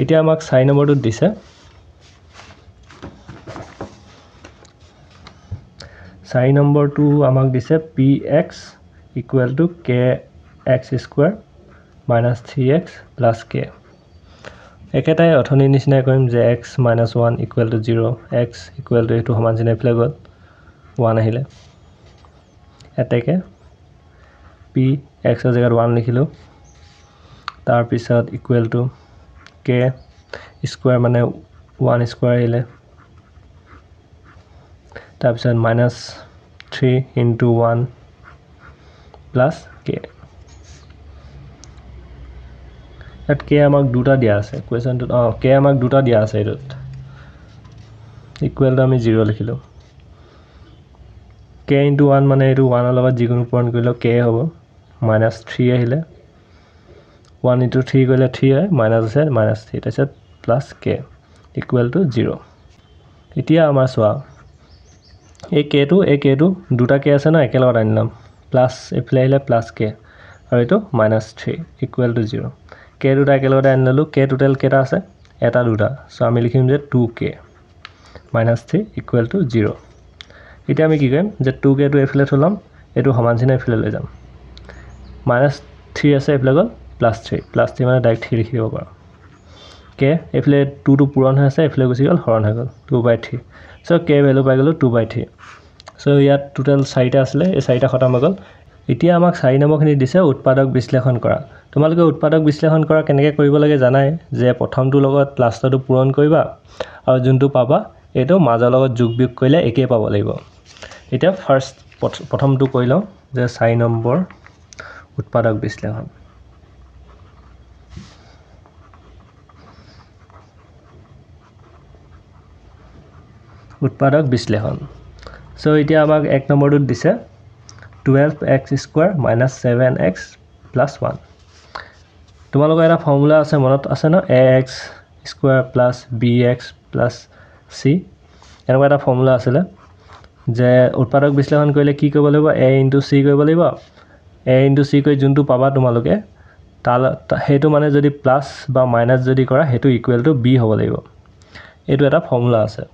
এতিয়া আমাক 4 নম্বৰটো দিছে 4 নম্বৰটো আমাক দিছে px = kx² - 3x + k একেটাই অথনি নিচিনা কৰিম যে x - 1 = 0 x = এটো সমান চিহ্ন এফালে গল 1 আহিলে এটাকে p x ৰ জায়গাত 1 লিখিলো তাৰ পিছত ইকুৱেল টু k স্কয়াৰ মানে 1 স্কয়াৰ আহিলে তাৰ পিছত -3 into 1 plus k at k আমাক দুটা দিয়া আছে কোৱেশ্চনটো k আমাক দুটা দিয়া আছে এটোত ইকুৱেল টু আমি 0 লিখিলো k into 1 মানে এটো 1 ৰ লগত যিকোনো পূৰণ কৰিলে k হ'ব -3 আহিলে 1 into 3 কৰিলে 3 হয় মাইনাস আছে -3 তাৰপিছত প্লাস k ইকুৱেল টু 0 এতিয়া আমাৰ সোৱা এই k টো দুটা k আছে না একেলগত আনিলাম প্লাস এফালে আহিলে প্লাস k আৰু এটো -3 ইকুৱেল টু 0 k দুটা একেলগত আনিললো k টোটাল কেটা আছে এটা দুটা সো আমি লিখিম যে 2k -3 ইকুৱেল টু 0 এতিয়া আমি কি কৰিম যে 2k টো এফালে থলাম এটো সমান চিহ্ন এফালে লৈ যাম -3 আছে এফালে গল +3 মানে ডাইৰেক্ট 3 লিখি দিব পাৰো k এফালে 2 টো পূৰণ হৈ আছে এফালে গুচি গল হৰণ হৈ গল 2/3 সো k ভ্যালু পাই গলো 2/3 সো ইয়াত টোটাল 4টা আছিল এই 4টা খতম হৈ গল এতিয়া আমাক 4 নম্বৰখিনি দিছে উৎপাদক বিশ্লেষণ কৰা তোমালোকে উৎপাদক বিশ্লেষণ কৰা কেনেকৈ কৰিব লাগে জানাই যে প্ৰথমটো লগত লাষ্টটো পূৰণ কৰিবা আৰু যোনটো পাবা এটো মাজৰ লগত যোগ বিয়োগ কৰিলে একে পাব লাগিব এতিয়া ফাৰ্স্ট প্ৰথমটো কৈ লও যে 4 নম্বৰ উৎপাদক বিশ্লেষণ উৎপাদক বিশ্লেষণ সো এতিয়া আমাক 1 নম্বৰটো দিছে 12x² - 7x + 1 তোমালোকৰ এটা ফৰ্মুলা আছে মনত আছে না ax² + bx + c এনেকুৱা এটা ফৰ্মুলা আছিল যে উৎপাদক বিশ্লেষণ কৰিলে কি কৰিব লাগিব a * c কৰিব লাগিব a * c কৰি যোনটো পাবা তোমালোকে হেতু মানে যদি প্লাস বা মাইনাস যদি কৰা হেতু ইকুৱেল টু b হ'ব লাগিব এটো এটা ফৰ্মুলা আছে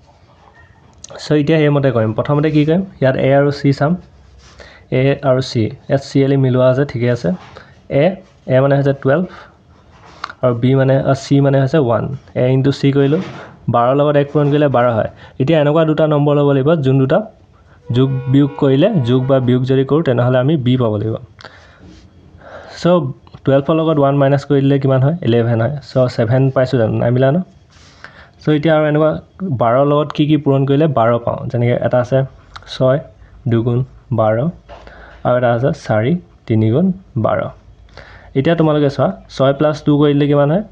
সো এতিয়া এই মতে কৰিম প্ৰথমতে কি কৰিম ইয়াত a আৰু c সাম a আৰু c এত c এলি মিলোৱা আছে ঠিকে আছে a মানে হৈছে 12 আৰু b মানে c মানে হৈছে 1 a * c কৰিলো 12 লগত 1 পূৰণ কৰিলে 12 হয় এতিয়া এনেকুৱা দুটা নম্বৰ ল'ব লাগিব যোন দুটা যোগ বিয়োগ কৰিলে যোগ বা বিয়োগ যদি কৰো তেনেহলে আমি b পাব লাগিব সো 12 ৰ লগত 1 মাইনাস কৰি দিলে কিমান হয় 11 হয় সো 7 পাইছো জানো নাই মিলা ন সো এতিয়া আৰু এনেকুৱা 12 লগত কি পূৰণ কৰিলে 12 পাও যেনেকৈ এটা আছে 6 2 গুণ 12 আৰু এটা আছে 4 3 গুণ 12 এতিয়া তোমালোকে চোৱা 6 + 2 কৰি দিলে কিমান হয়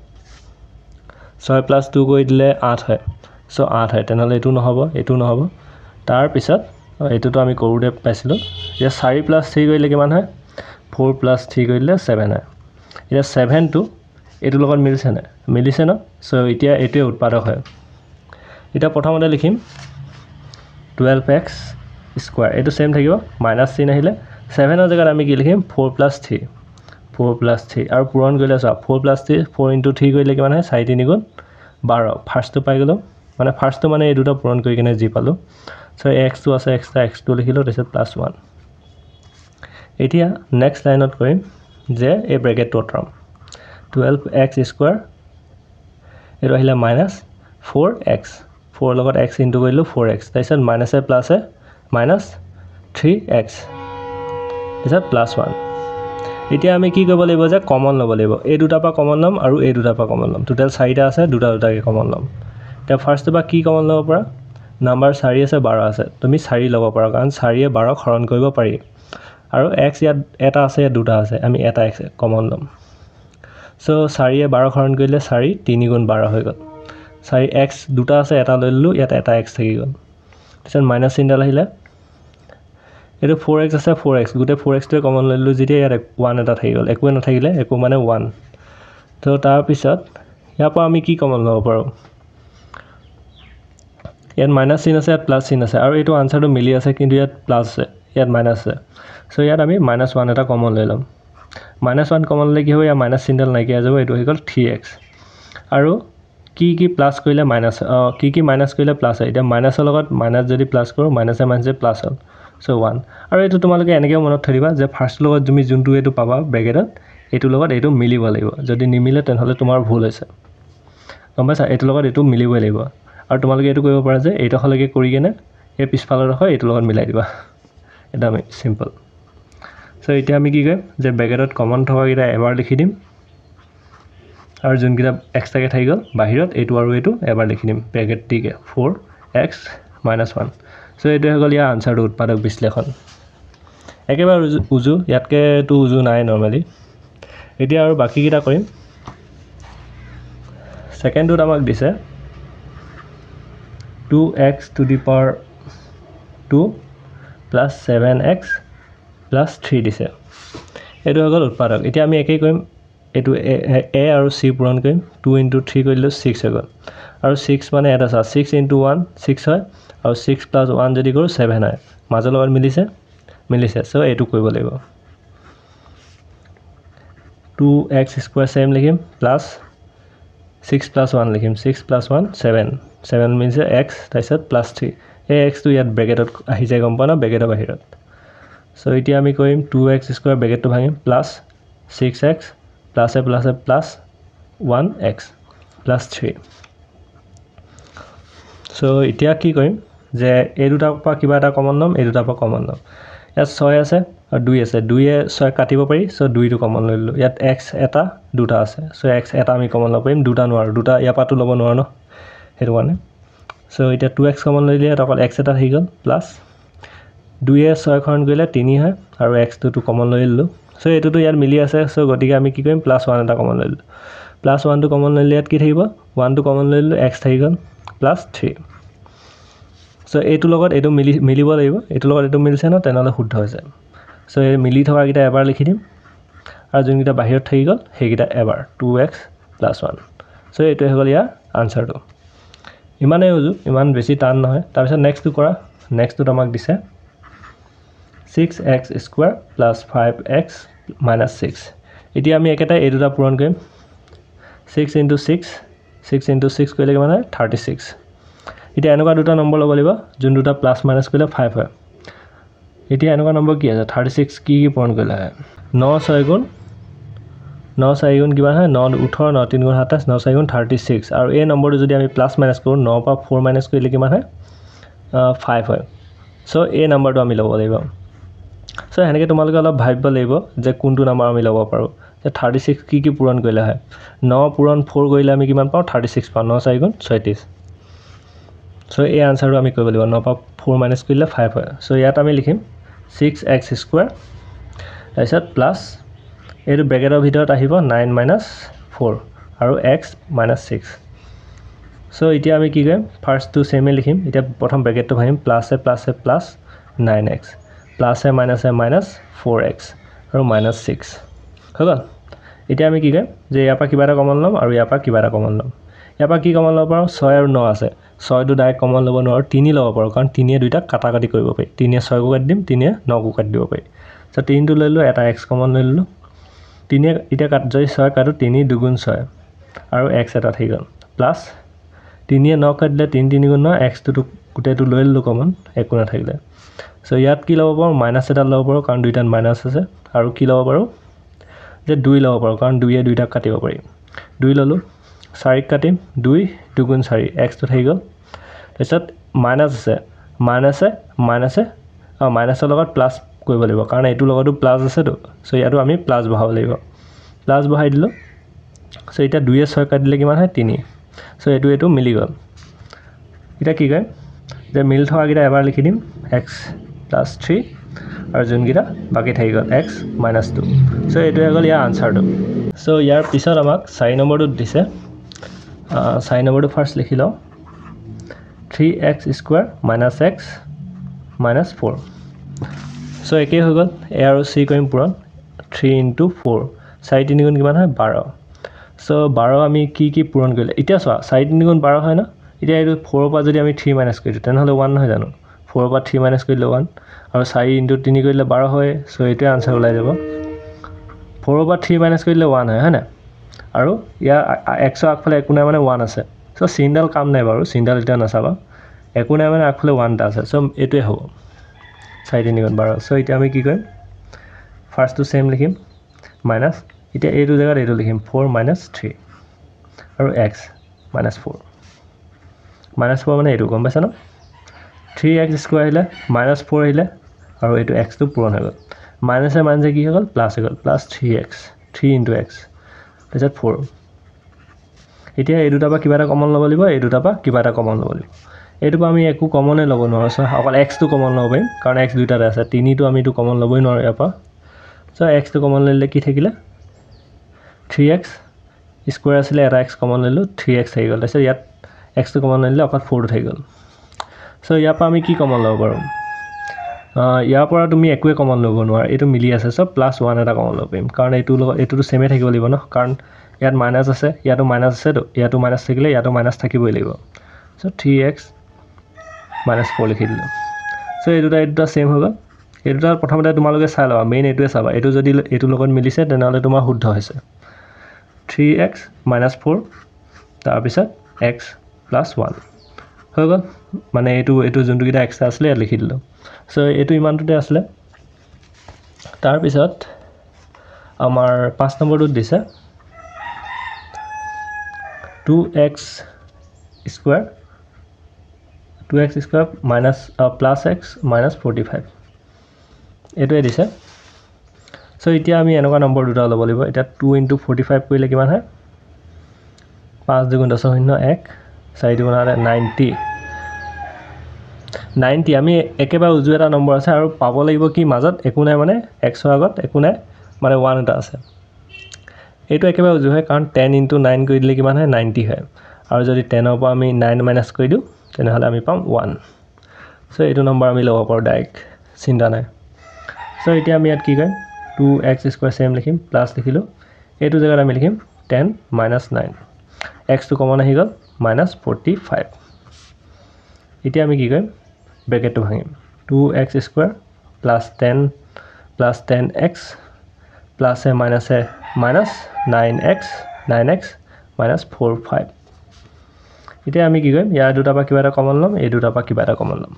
6 + 2 কৰি দিলে 8 হয় সো 8 হয় তেনেহলে এটো নহব তাৰ পিছত এটোটো আমি কৰোতে পাইছিলো যে 4 + 3 কৰিলে কিমান হয় 4 + 3 কৰি দিলে 7 হয় এতিয়া 7 টো এটো লগত মিলিছে না সো এতিয়া এটোৱে উৎপাদক হয় এটা প্ৰথমতে লিখিম 12x² এটো সেম থাকিব মাইনাস চিন আহিলে 7 ৰ জায়গাত আমি কি লিখিম 4 + 3 আৰু পূৰণ কৰিলে চোৱা 4 + 3 4 * 3 কৰিলে কিমান হয় 4 3 গুণ 12 ফাৰ্স্টটো পাই গলো মানে ফাৰ্স্টটো মানে এই দুটা পূৰণ কৰি কিনে জি পালো সো x টো আছে এক্সট্ৰা x টো লিখিলো তাৰপিছত +1 এতিয়া নেক্সট লাইনত কৰিম যে এই ব্ৰেকেটটো আঁতৰাম 12x স্কোৱাৰ এইটো আহিলে মাইনাছ 4x 4 লগত x ইনটু কৰিলোঁ 4x তাৰপিছত মাইনাছে প্লাছে মাইনাছ 3x তাৰপিছত প্লাছ 1 এতিয়া আমি কি কৰিব লাগিব যে কমন ল'ব লাগিব এই দুটাৰ পৰা কমন ল'ম আৰু এই দুটাৰ পৰা কমন ল'ম টোটেল 4টা আছে দুটাকে কমন ল'ম এতিয়া ফাৰ্ষ্টটো পৰা কি কমন ল'ব পৰা নাম্বাৰ 4 আছে 12 আছে তুমি 4 ল'ব পাৰা কাৰণ 4 এ 12 হৰণ কৰিব পাৰি আৰু x ইয়াত এটা আছে ইয়াত দুটা আছে আমি এটা x কমন ল'ম সো 4 এ 12 হৰণ কৰিলে 4 3 গুণ 12 হৈ গ'ল 4x দুটা আছে এটা লৈ ললো ইয়াত এটা x থাকি গ'ল তাৰপিছত মাইনাছ চিনডাল আহিলে এটো 4x আছে 4x গুটে 4x টোৱে কমন লৈ ললো যেতিয়া ইয়াত 1 এটা থাকি গ'ল একো নাথাকিলে একো মানে 1 তো তাৰ পিছত ইয়াৰ পৰা আমি কি কমন ল'ব পাৰো ইয়াত মাইনাছ চিন আছে ইয়াত প্লাছ চিন আছে আৰু এইটো আনসাৰটো মিলি আছে কিন্তু ইয়াত প্লাছ আছে ইয়াত মাইনাছ আছে সো ইয়াত আমি -1 এটা কমন লৈ লম -1 কমন লৈ কি হ'ব ইয়াৰ মাইনাছ চিনডাল নাইকিয়া যাব এইটো হৈ গ'ল 3x আৰু কি প্লাছ কৰিলে মাইনাছ কি মাইনাছ কৰিলে প্লাছ হয় এতিয়া মাইনাছৰ লগত মাইনাছ যদি প্লাছ কৰো মাইনাছে মাইনাছে প্লাছ হ'ল সো 1 আৰু এইটো তোমালোকে এনেকৈ মনত থৰিবা যে ফাৰ্ষ্ট লগত তুমি যোনটো এটো পাবা ব্ৰেকেটত এটো লগত এটো মিলিব লাগিব যদি নিমিলে তেনহলে তোমাৰ ভুল হৈছে গম পাইছা এটো লগত এটো মিলিবই লাগিব আৰু তোমালোকে এটো কৰিব পাৰা যে এইটো হলকে কৰি কেনে এই পিছফালৰ হয় এটো লগত মিলাই দিবা এটা আমি সিম্পল সো এতিয়া আমি কি কৰিম যে ব্ৰেকেটত কমন থকা কিটা এবাৰ লিখি দিম আৰু যোন কিটা এক্সট্ৰাকে থাকি গ'ল বাহিৰত এটো আৰু এটো এবাৰ লিখি দিম ব্ৰেকেট টিকে 4x - 1 সো এটো হৈ গ'ল ইয়াৰ আনসাৰটো উৎপাদক বিশ্লেষণ একেবাৰে উজু ইয়াতকে তো উজু নাই নৰমালি এতিয়া আৰু বাকি কিটা কৰিম সেকেন্ডত আমাক দিছে 2x to the power 2 plus 7x plus 3 দিছে এটো হৈ গ'ল উৎপাদক এতিয়া আমি একেই কৰিম এটো a আৰু c পূৰণ কৰিম 2 * 3 কৰিলে 6 হৈ গ'ল আৰু 6 মানে এটা 6 * 1 6 হয় আৰু 6 + 1 যদি কৰো 7 হয় মাজৰ লগত মিলিছে সো এটো কৰিব লাগিব 2x স্কয়াৰ সেম লিখিম প্লাস 6 + 1 লিখিম 6 + 1 7 means x তাৰপিছত +3 এই x টো ইয়াত ব্ৰেকেটত আহি যায় গম পানা ব্ৰেকেটৰ বাহিৰত সো এতিয়া আমি কৰিম 2x স্কয়াৰ ব্ৰেকেটটো ভাঙিম plus 6x plus 1x +3 so এতিয়া কি কৰিম যে এই দুটাৰ পৰা কিবা এটা কমন ল'ম এই দুটাৰ পৰা কমন ল'ম ইয়াত 6 আছে আৰু 2 আছে 2 এ 6 কাটিব পাৰি সো 2 টো কমন লৈ ললো ইয়াত x এটা দুটা আছে সো x এটা আমি কমন ল'ব পাৰিম দুটা নোৱাৰো দুটা ইয়াৰ পাটো ল'ব নোৱাৰো ন হেতু কাৰণে সো এটা 2x কমন লৈ লিয়া অকল x এটা হৈ গ'ল প্লাস 2 এ 6 হৰণ কৰিলে 3 হয় আৰু x টো কমন লৈ ললো সো এটোটো ইয়াত মিলি আছে সো গতিকে আমি কি কৰিম +1 এটা কমন লৈ ললো +1 টো কমন লৈ লিয়াত কি থাকিব 1 টো কমন লৈ ললো x থাকি গ'ল +3 সো এটো লগত এটো মিলিব লাগিব এটো লগত এটো মিলছে ন তেনলে শুদ্ধ হৈছে সো এই মিলি থকা কিটা এবাৰ লিখি দিম আৰু যোন কিটা বাহিৰত থাকি গ'ল হেকিটা এবাৰ 2x + 1 সো এটো হৈ গ'ল ইয়াৰ আনসাৰটো ইমানে উজু ইমান বেছি টান নহয় তাৰ পিছত নেক্সটটো কৰা নেক্সটটো আমাক দিছে 6x স্কয়াৰ + 5x - 6 এতিয়া আমি একেটা এই দুটা পূৰণ কৰিম 6 * 6 কৰিলে মানে 36 এতিয়া এনেকুৱা দুটা নম্বৰ ল'ব লাগিব যোন দুটা প্লাস মাইনাস কৰিলে 5 হয় এতিয়া এনেকুৱা নম্বৰ কি আছে 36 কি পূৰণ কৰিলে হয় 9 6 গুণ 9 4 গুণ কিমান হয় 9 18 9 3 গুণ 27 9 4 গুণ 36 আৰু এই নম্বৰটো যদি আমি প্লাস মাইনাস কৰো 9 পৰা 4 মাইনাস কৰিলে কিমান হয় 5 হয় সো এই নম্বৰটো আমি ল'ব লাগিব সো এনেকৈ তোমালোকে অলপ ভাবিব লাগিব যে কোনটো নম্বৰ আমি ল'ব পাৰো যে 36 কি পূৰণ কৰিলে হয় 9 পূৰণ 4 কৰিলে আমি কিমান পাও 36 পাও 9 4 গুণ 36 সো এই আনসাৰটো আমি কৰিব লাগিব 9 পৰা 4 মাইনাস কৰিলে 5 হয় সো ইয়াত আমি লিখিম 6x স্কয়াৰ তাৰপিছত প্লাস এটো ব্ৰেকেটৰ ভিতৰত আহিব 9 - 4 আৰু x - 6 সো এতিয়া আমি কি কৰিম ফাৰ্স্ট টু সেমে লিখিম এতিয়া প্ৰথম ব্ৰেকেটটো ভাঙিম প্লাস 9x প্লাস -4x আৰু -6 হ'ল এতিয়া আমি কি কৰিম যে ইয়াৰ পৰা কিবা এটা কমন ল'ম আৰু ইয়াৰ পৰা কিবা এটা কমন ল'ম ইয়াৰ পৰা কি কমন ল'ব পাৰো 6 আৰু 9 আছে 6 টো ডাইৰেক্ট কমন ল'ব নোৱাৰো 3 ল'ব পাৰো কাৰণ 3 এ দুইটা কাটাকাটি কৰিব পাৰি 3 এ 6 কো কাটি দিম 3 এ 9 কো কাটি দিব পাৰি সো 3 টো লৈ ললো এটা x কমন লৈ ললো 3 এ এতিয়া কাট যদি 6 কাটো 3 2 গুণ 6 আৰু x এটা থাকি গ'ল প্লাস 3 এ 9 কাটিলে 3 3 গুণ 9 x টো গোটেইটো লৈ ললো কমন একো নাথাকিলে সো ইয়াত কি ল'ব পাৰোঁ মাইনাছ এটা ল'ব পাৰোঁ কাৰণ দুইটাত মাইনাছ আছে আৰু কি ল'ব পাৰোঁ যে 2 ল'ব পাৰোঁ কাৰণ 2 দুইটাক কাটিব পাৰি 2 ল'লোঁ 4 কাটিম 2 2 4 x তো থাকি গ'ল তাৰপিছত মাইনাছ আছে মাইনাছৰ লগত প্লাছ কৰিব লাগিব কাৰণ এইটোৰ লগতো প্লাছ আছেতো সো ইয়াতো আমি প্লাছ বহাব লাগিব প্লাছ বহাই দিলোঁ সো এতিয়া 2 6 কাটিলে কিমান হয় 3 সো এইটো মিলি গ'ল এটা কি কয় যে মিল থকা গিটা এবাৰ লিখি দিম x + 3 আৰু যোনগিটা বাকি থাকি গ'ল x - 2 সো এইটো হৈ গ'ল ইয়াৰ আনসাৰটো সো ইয়াৰ পিছত আমাক 4 নম্বৰটো দিছে 4 নম্বৰটো ফাৰ্স্ট লিখি লওঁ 3x স্কয়াৰ - x - 4 সো একেই হৈ গ'ল a আৰু c কৰিম পূৰণ 3 * 4 4 3 গুণ কিমান হয় 12 সো 12 আমি কি পূৰণ কৰিলে এতিয়া চোৱা 4 3 গুণ 12 হয় না এতিয়া এইটো 4 পৰা যদি আমি 3 মাইনাস কৰি দিওঁ তেনেহলে 1 নহয় জানো 4 পৰা 3 মাইনাস কৰিলে 1 আৰু 4 * 3 কৰিলে 12 হয় সো এইটোৱে আনসাৰ ওলাই যাব 4 পৰা 3 মাইনাস কৰিলে 1 হয় না আৰু ইয়া x ৰ আগফালে একো নাই মানে 1 আছে সো চিনডাল কাম নাই বাৰু চিনডাল এটা নাচাবা একো নাই মানে আগফালে 1 টা আছে সো এইটোৱে হ'ব 4 3 গুণ 12 সো এতিয়া আমি কি কৰিম ফাৰ্স্ট টু সেম লিখিম মাইনাস এতিয়া এইটো জায়গাত এইটো লিখিম 4 - 3 আৰু x - 4 -4 মানে এইটো গম পাইছা ন 3x স্কয়াৰ আহিলে -4 আহিলে আৰু এইটো x টো পূৰণ হৈ গ'ল মাইনাসে মাইনাসে কি হৈ গ'ল প্লাস হৈ গ'ল প্লাস 3x 3 * x তাৰপিছত 4 এতিয়া এই দুটা পৰা কিবা এটা কমন ল'ব লাগিব এই দুটা পৰা কিবা এটা কমন ল'ব লাগিব এইটো পৰা আমি একো কমনে ল'ব নোৱাৰো সো অকল x টো কমন ল'ব পাৰিম কাৰণ x দুইটাতে আছে 3 টো আমি টো কমন ল'বই নোৱাৰো ইয়াৰ পৰা সো x টো কমন ল'লে কি থাকিলে 3x স্কয়াৰ আছিলে এটা x কমন ল'লো 3x হৈ গ'ল তাৰপিছত ইয়াত x টো কমন ল'লে অকল 4 টো থাকি গ'ল সো ইয়াৰ পৰা আমি কি কমন ল'ব পাৰোঁ ইয়াৰ পৰা তুমি একোৱে কমন ল'ব নোৱাৰা এইটো মিলি আছে সো +1 এটা কমন ল'ব পাৰিম কাৰণ এইটোটো সেমে থাকিব লাগিব ন কাৰণ ইয়াত মাইনাস আছে ইয়াতো মাইনাস আছে তো ইয়াতো মাইনাস থাকিলে ইয়াতো মাইনাস থাকিবই লাগিব সো 3x - 4 লিখি দিলো সো এই দুটা সেম হৈ গ'ল এই দুটা প্ৰথমতে তোমালোকে চাই লবা মেইন এইটোৱে চাবা এইটো যদি এইটো লগত মিলিছে তেনেহলে তোমাৰ শুদ্ধ হৈছে 3x - 4 তাৰ পিছত x + 1 হৈ গ'ল মানে এইটো যোনটো কিটা এক্সট্ৰা আছিলে ইয়াত লিখি দিলো সো এইটো ইমানটোতে আছিলে তাৰ পিছত আমাৰ 5 নম্বৰটো দিছে 2x স্কয়াৰ + x - 45 এইটোৱে দিছে সো এতিয়া আমি এনেকুৱা নম্বৰ দুটা ল'ব লাগিব এতিয়া 2 * 45 কৰিলে কিমান হয় 5 * 2 = 1 4 * 2 = 90 আমি একেবাৰে উজু এটা নম্বৰ আছে আৰু পাব লাগিব কি মাজত একো নাই মানে x ৰ আগত একো নাই মানে 1 এটা আছে এইটো একেবাৰে উজু হয় কাৰণ 10 * 9 কৰি দিলে কিমান হয় 90 হয় আৰু যদি 10 ৰ পৰা আমি 9 মাইনাস কৰি দিও তেনেহলে আমি পাম 1 সো এইটো নম্বৰ আমি ল'ব পাৰো ডাইৰেক্ট চিন্তা নাই সো এতিয়া আমি ইয়াত কি কৰিম 2x স্কয়াৰ সেম লিখিম প্লাস লিখিলো এইটো জায়গাত আমি লিখিম 10 - 9 x টো কমন আহি গ'ল -45 এতিয়া আমি কি কৰিম ব্ৰেকেটটো ভাঙিম 2x স্কয়াৰ + 10x প্লাস এ মাইনাস 9x - 45 এতিয়া আমি কি কৰিম ইয়াৰ দুটা পৰা কিবা এটা কমন ল'ম এই দুটা পৰা কিবা এটা কমন ল'ম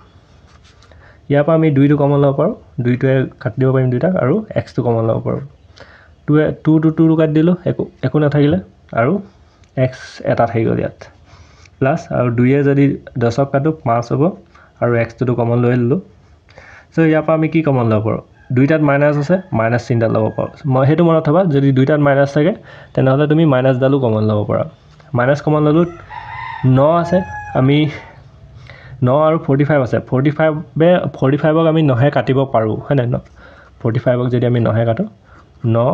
ইয়াৰ পৰা আমি 2 টো কমন ল'ব পাৰো 2 টোৱে কাটি দিব পাৰিম দুটাক আৰু x টো কমন ল'ব পাৰো 2 টো কাটি দিলো একো নাথাকিলে আৰু x এটা থাকি গ'ল ইয়াত প্লাস আৰু 2 এ যদি 10ক কাটো 5 হ'ব আৰু x টো কমন লৈ ললো সো ইয়াৰ পৰা আমি কি কমন ল'ব পাৰো দুইটাত মাইনাস আছে মাইনাস চিনডাল ল'ব পাৰো মই হেতু মনত থবা যদি দুইটাত মাইনাস থাকে তেনেহলে তুমি মাইনাস ডালু কমন ল'ব পাৰা মাইনাস কমন ললো 9 আছে আমি 9 আৰু 45 আছে 45ক আমি 9 এ কাটিব পাৰো হয় না 45ক যদি আমি 9 এ কাটো 9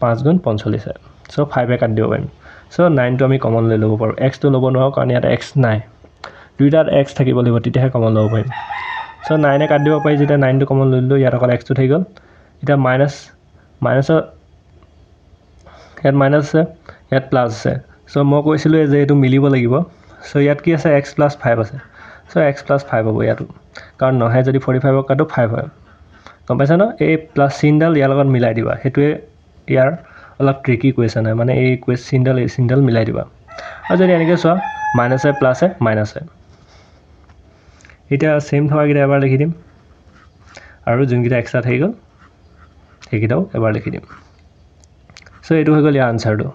5 গুণ 45 হয় সো 5 এ কাটি দিব পাৰিম সো 9 টো আমি কমন লৈ ল'ব পাৰো x টো ল'ব নোৱাৰো কাৰণ ইয়াত x নাই দুইটাত x থাকিব লাগিব তেতিয়াহে কমন ল'ব পাৰিম সো 9 এ কাটি দিব পাৰি যেতিয়া 9 টো কমন লৈ ললো ইয়াত অকল x টো থাকি গ'ল এটা মাইনাসৰ ইয়াত মাইনাস আছে ইয়াত প্লাস আছে সো মই কৈছিলো যে এটো মিলিব লাগিব সো ইয়াত কি আছে x + 5 আছে সো x + 5 হ'ব ইয়াত কাৰণ 9 যদি 45ক কাটো 5 হয় গম পাইছা ন এই প্লাস চিনডাল ইয়াৰ লগত মিলাই দিবা হেতুৱে ইয়াৰ অলপ ট্ৰিকি কোৱেশ্চন হয় মানে এই চিনডাল মিলাই দিবা আৰু যদি এনেকৈ চোৱা মাইনাসে প্লাসে মাইনাসে এটা সেম থকা গিটা এবাৰ লিখি দিম আৰু যোনকেইটা এক্সট্ৰা থাকি গ'ল সেইকেইটাও এবাৰ লিখি দিম সো এইটো হৈ গ'ল ইয়াৰ আনসাৰটো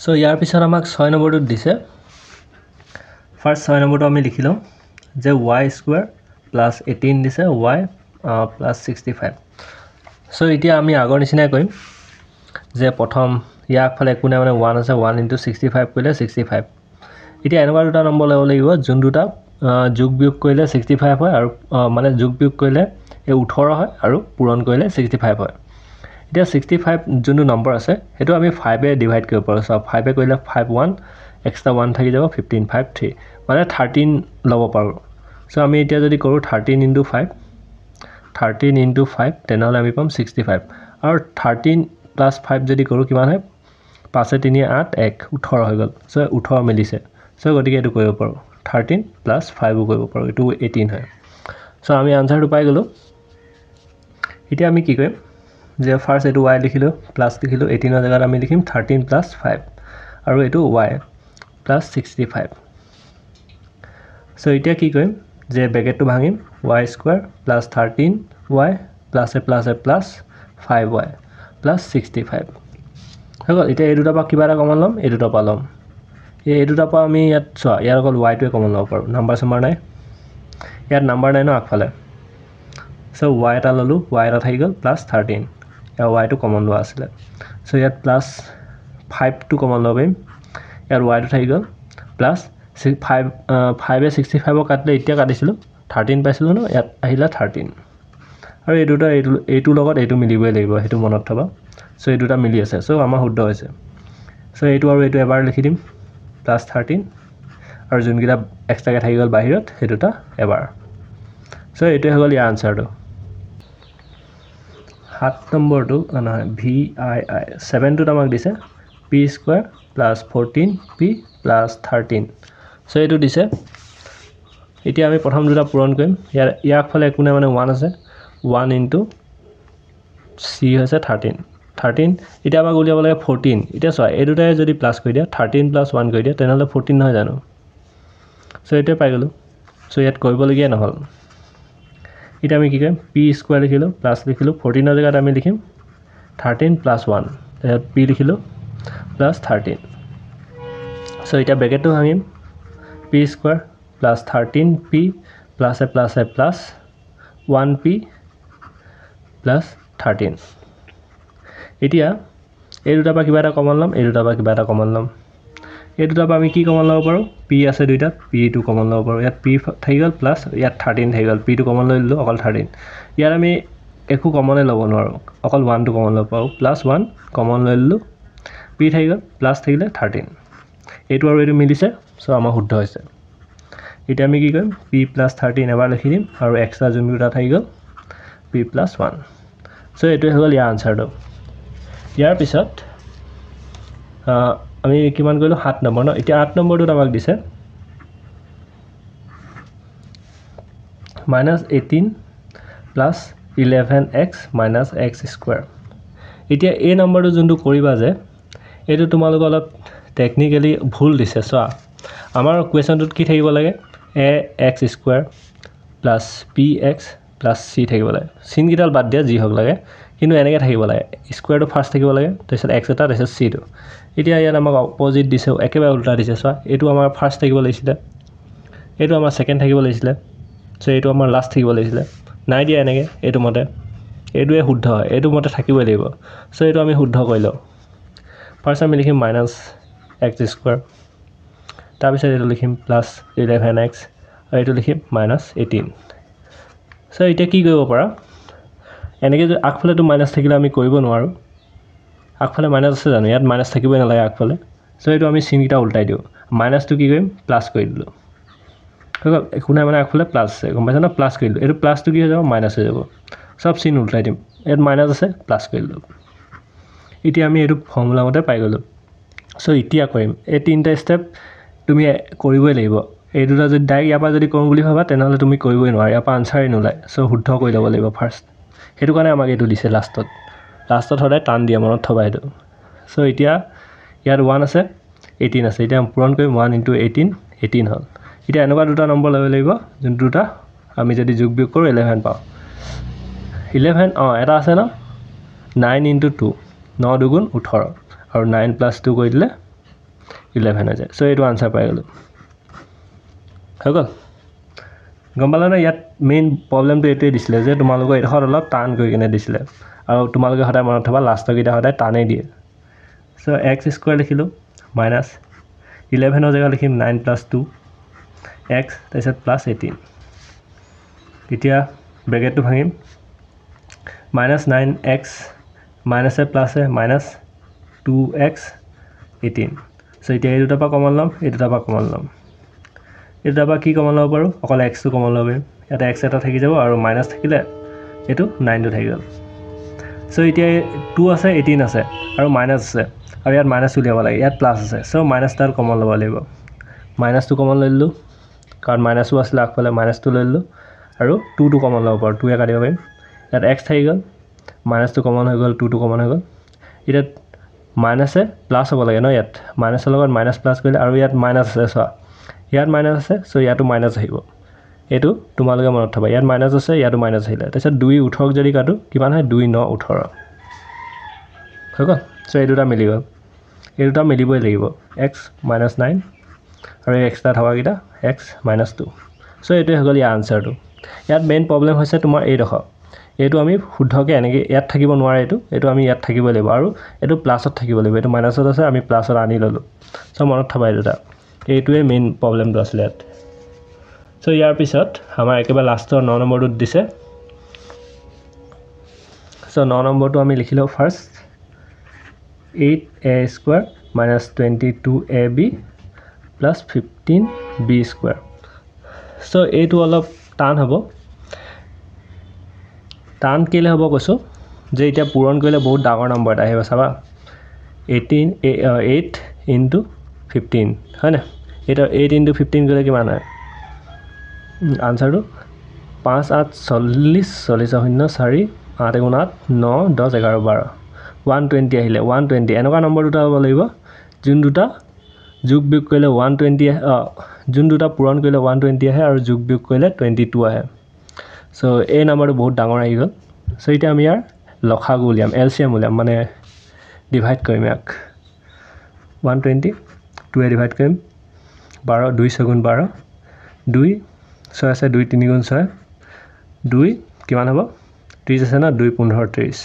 সো ইয়াৰ পিছত আমাক 6 নম্বৰটো দিছে ফাৰ্স্ট 6 নম্বৰটো আমি লিখি লম যে y স্কয়াৰ প্লাস 18 দিছে y প্লাস 65 সো এতিয়া আমি আগৰ নিচিনাই কৰিম যে প্ৰথম ইয়াক ফালে কোনে মানে 1 আছে 1 * 65 কৰিলে 65 এতিয়া এনেকুৱা দুটা নম্বৰ ল'ব লাগিব যোন দুটা যোগ বিয়োগ কৰিলে 65 হয় আৰু মানে যোগ বিয়োগ কৰিলে এই 18 হয় আৰু পূৰণ কৰিলে 65 হয় এতিয়া 65 যোনটো নম্বৰ আছে হেতু আমি 5 এ ডিভাইড কৰিব পাৰো সো 5 এ কৰিলে 5 1 এক্সট্ৰা 1 থাকি যাব 15 5 3 মানে 13 ল'ব পাৰো সো আমি এতিয়া যদি কৰো 13 * 5 13 * 5 তেনেহলে আমি পাম 65 আৰু 13 + 5 যদি কৰো কিমান হয় 5 3 8 1 18 হৈ গল সো 18 মিলিছে সো গতিকে এটো কৰিব পাৰো 13 + 5 ও কৰিব পাৰো এটো 18 হয় সো আমি আনসাৰটো পাই গলো এতিয়া আমি কি কৰিম যে ফাৰ্স্ট এটো y লিখিলো প্লাস লিখিলো 18 ৰ জায়গাত আমি লিখিম 13 + 5 আৰু এটো y + 65 সো এতিয়া কি কৰিম যে ব্ৰেকেটটো ভাঙিম y square + 13y + a + 5y + 65 হগল এতিয়া এই দুটা পা কিবা এটা কমন লম এই দুটা পা লম এই দুটা পা আমি ইয়াত চোৱা ইয়াৰ অকল y টোৱে কমন লব পাৰো নাম্বাৰ সমান নাই ইয়াত নাম্বাৰ নাই ন আগফালে সো y এটা ললো y এটা থাকি গল +13 या y টো কমন লোৱা আছিল সো ইয়াত +5 টো কমন লব পাৰিম ইয়াত y টো থাকি গল +5 5 এ 65 ক কাটলে এতিয়া কাটিছিলো 13 পাইছিলো ন ইয়াত আহিলা 13 আৰু এই দুটা এইটো লগত এইটো মিলিবই লাগিব হেতু মনত থবা সো এই দুটা মিলি আছে সো আমাৰ শুদ্ধ হৈছে সো এইটো আৰু এইটো এবাৰ লিখি দিম +13 আৰু যোনকিটা এক্সট্ৰাকে থাকি গল বাহিৰত হেতুটা এবাৰ সো এইটো হৈ গল ইয়াৰ আনসাৰটো 7 নম্বৰটো নহয় VII 7 টো আমাক দিছে p² + 14p + 13 সো এইটো দিছে এতিয়া আমি প্ৰথম দুটা পূৰণ কৰিম ইয়াক ফালে কোনে মানে 1 আছে 1 * c হৈছে 13 13 এতিয়া আমাক উলিয়াব লাগে 14 এতিয়া চোৱা এই দুটাই যদি প্লাস কৰি দিয়া 13 + 1 কৰি দিয়া তেনেহলে 14 নহয় জানো সো এইটো পাই গলো সো ইয়াত কৰিব লগিয়া নহল এটা আমি কি কৰিম p² লিখিলো প্লাস লিখিলো 14 ৰ জায়গাত আমি লিখিম 13 + 1 তাত p লিখিলো +13 সো এটা ব্ৰেকেটটো ভাঙিম p² + 13p + a + 1p + 13 এতিয়া এই দুটা পা কিবা এটা কমন লম এই দুটা পা কিবা এটা কমন লম এই দুটা পা আমি কি কমন লব পাৰো p আছে দুইটা p টো কমন লব পাৰো ইয়াত p থাকি গল প্লাস ইয়াত 13 থাকি গল p টো কমন লৈ ললো অকল 13 ইয়াৰ আমি একো কমনে লব নোৱাৰো অকল 1 টো কমন লব পাৰো +1 কমন লৈ ললো p থাকি গল প্লাস থাকিলে 13 এইটো আৰু এইটো মিলিছে সো আমাৰ শুদ্ধ হৈছে এতিয়া আমি কি কৰিম p + 13 এবাৰ লিখি দিম আৰু এক্সট্ৰা যোনটা থাকি গল p + 1 সো এইটো হৈ গল ইয়াৰ আনসাৰটো ইয়াৰ পিছত আমি কিমান কৰিলো 7 নম্বৰ ন এতিয়া 8 নম্বৰটো আমাক দিছে -18 + 11x - x²। এতিয়া এই নম্বৰটো যোনটো কৰিবা যে এটো তোমালোক অলপ টেকনিক্যালি ভুল দিছে সোয়া আমাৰ কোৱেশ্চনটোত কি থাকিব লাগে ax² + bx + c থাকিব লাগে চিন কিটাল বাদ দিয়া যি হক লাগে কিন্তু এনেকে থাকিব লাগে স্কয়াৰটো ফাৰ্স্ট থাকিব লাগে তাৰপিছত x এটা তাৰপিছত c টো এতিয়া ইয়াত আমাক অপোজিট দিছে একেবাৰে উল্টা দিছে সোয়া এটো আমাৰ ফাৰ্স্ট থাকিব লাগিছিল এটো আমাৰ সেকেন্ড থাকিব লাগিছিল সো এটো আমাৰ লাষ্ট থাকিব লাগিছিল নাই দিয়া এনেকে এটো মতে এটোৱে শুদ্ধ হয় এটো মতে থাকিবই লাগিব সো এটো আমি শুদ্ধ কৰিলো ফাৰ্স্ট আমি লিখিম -x² তাৰপিছত এটো লিখিম +11x আৰু এটো লিখিম -18 সো এটা কি কৰিব পাৰা এনেকে যে আগফালে তো মাইনাস থাকিলে আমি কৰিব নোৱাৰো আগফালে মাইনাস আছে জানো ইয়াত মাইনাস থাকিবই নালাগে আগফালে সো এটো আমি চিন কিটা উল্টাই দিও মাইনাস টো কি কৰিম প্লাস কৰি দিলো হগল একো নাই মানে আগফালে প্লাস আছে গম পাইছা না প্লাস কৰি দিলো এটো প্লাস টো কি হৈ যাব মাইনাস হৈ যাব সব চিন উল্টাই দিম ইয়াত মাইনাস আছে প্লাস কৰি দিলো এতিয়া আমি এটো ফৰ্মুলা মতে পাই গলো সো এতিয়া কৰিম এই তিনটা স্টেপ তুমি কৰিবই লাগিব এই দুটা যদি ডাইৰেক্ট ইয়াপা যদি কৰম বুলি ভাবা তেনেহলে তুমি কৰিবই নোৱাৰা ইয়াপা আনসাৰই নোলাই সো শুদ্ধ কৰি লব লাগিব ফাৰ্স্ট হেতু কাৰণে আমাক এটো দিছে লাষ্টত হদাই টান দিয়া মনত থবা এটো সো এতিয়া ইয়াত 1 আছে 18 আছে এতিয়া পূৰণ কৰিম 1 * 18 18 হল এতিয়া এনেকুৱা দুটা নম্বৰ লব লাগিব যোন দুটা আমি যদি যোগ বিয়োগ কৰোঁ 11 পাওঁ 11 এটা আছে ন 9 × 2 9 দুগুণ 18 আৰু 9 + 2 কৰি দিলে 11 হৈ যায় চ' এইটো আনচাৰ পাই গ'লোঁ হৈ গ'ল গম পালা না ইয়াত মেইন প্ৰব্লেমটো এইটোৱে দিছিলে যে তোমালোকৰ এইডোখৰত অলপ টান কৰি কিনে দিছিলে আৰু তোমালোকে সদায় মনত থবা লাষ্টৰকেইটা সদায় টানেই দিয়ে চ' x² লিখিলোঁ মাইনাছ 11 জেগা লিখিম 9 + 2 x তাৰপিছত +18 এতিয়া ব্ৰেকেটটো ভাঙিম -9x মাইনাছে প্লাছে -2x 18 চ' এতিয়া এই দুটাৰ পৰা কমন ল'ম এই দুটাৰ পৰা কমন ল'ম এই দুটাৰ পৰা কি কমন ল'ব পাৰোঁ অকল xটো কমন ল'ব পাৰিম ইয়াতে x এটা থাকি যাব আৰু মাইনাছ থাকিলে এইটো 9টো থাকি গ'ল চ' এতিয়া 2 আছে 18 আছে আৰু মাইনাছ আছে আৰু ইয়াত মাইনাছ উলিয়াব লাগে ইয়াত প্লাছ আছে চ' মাইনাছটাৰ কমন ল'ব লাগিব মাইনাছটো কমন লৈ ল'লোঁ কাৰণ মাইনাছো আছিলে আগফালে মাইনাছটো লৈ ল'লোঁ আৰু 2টো কমন ল'ব পাৰোঁ 2 কাটিব পাৰিম ইয়াত x থাকি গ'ল মাইনাছটো কমন হৈ গ'ল 2টো কমন হৈ গ'ল এতিয়া মাইনাছে প্লাছ হ'ব লাগে ন ইয়াত মাইনাছৰ লগত মাইনাছ প্লাছ কৰিলে আৰু ইয়াত মাইনাছ আছে চোৱা ইয়াত মাইনাছ আছে চ' ইয়াতো মাইনাছ আহিব এইটো তোমালোকে মনত থবা ইয়াত মাইনাছ আছে ইয়াতো মাইনাছ আহিলে তাৰপিছত 2 18 যদি কাটো কিমান হয় 2 9 18 হৈ গ'ল চ' এই দুটা মিলি গ'ল এই দুটা মিলিবই লাগিব x -9 আৰু এই এক্সট্ৰা থকাকেইটা x -2 চ' এইটোৱে হৈ গ'ল ইয়াৰ আনচাৰটো ইয়াত মেইন প্ৰব্লেম হৈছে তোমাৰ এইডোখৰ এইটো আমি শুদ্ধকৈ এনেকৈ ইয়াত থাকিব নোৱাৰে এইটো আমি ইয়াত থাকিব লাগিব আৰু এইটো প্লাছত থাকিব লাগিব এইটো মাইনাছত আছে আমি প্লাছত আনি ল'লোঁ চ' মনত থবা এই দুটা এইটোৱে মেইন প্ৰব্লেমটো আছিলে ইয়াত চ' ইয়াৰ পিছত আমাৰ একেবাৰে লাষ্টৰ 9 নম্বৰটোত দিছে চ' 9 নম্বৰটো আমি লিখিলোঁ ফাৰ্ষ্ট 8a² - 22ab + 15b²। চ' এইটো অলপ টান হ'ব টান কেলৈ হ'ব কৈছোঁ যে এতিয়া পূৰণ কৰিলে বহুত ডাঙৰ নম্বৰ এটা আহিব চাবা 8 × 15 হয়নে এতিয়া 8 × 15 কৰিলে কিমান হয় আনচাৰটো 5 8 40 40 0 4 8 × 8 9 10 11 12 120 আহিলে 120 এনেকুৱা নম্বৰ দুটা হ'ব লাগিব যোন দুটা যোগ বিয়োগ কৰিলে 120 যোন দুটা পূৰণ কৰিলে 120 আহে আৰু যোগ বিয়োগ কৰিলে 22 আহে চ' এই নম্বৰটো বহুত ডাঙৰ আহি গ'ল চ' এতিয়া আমি ইয়াৰ লসাগু উলিয়াম এলচিএম উলিয়াম মানে ডিভাইড কৰিম ইয়াক 120 2 ডিভাইড কৰিম 12 2 × 6 = 12 2 6 আছে 2 3 × 6 2 কিমান হ'ব 30 আছে ন 2 15 30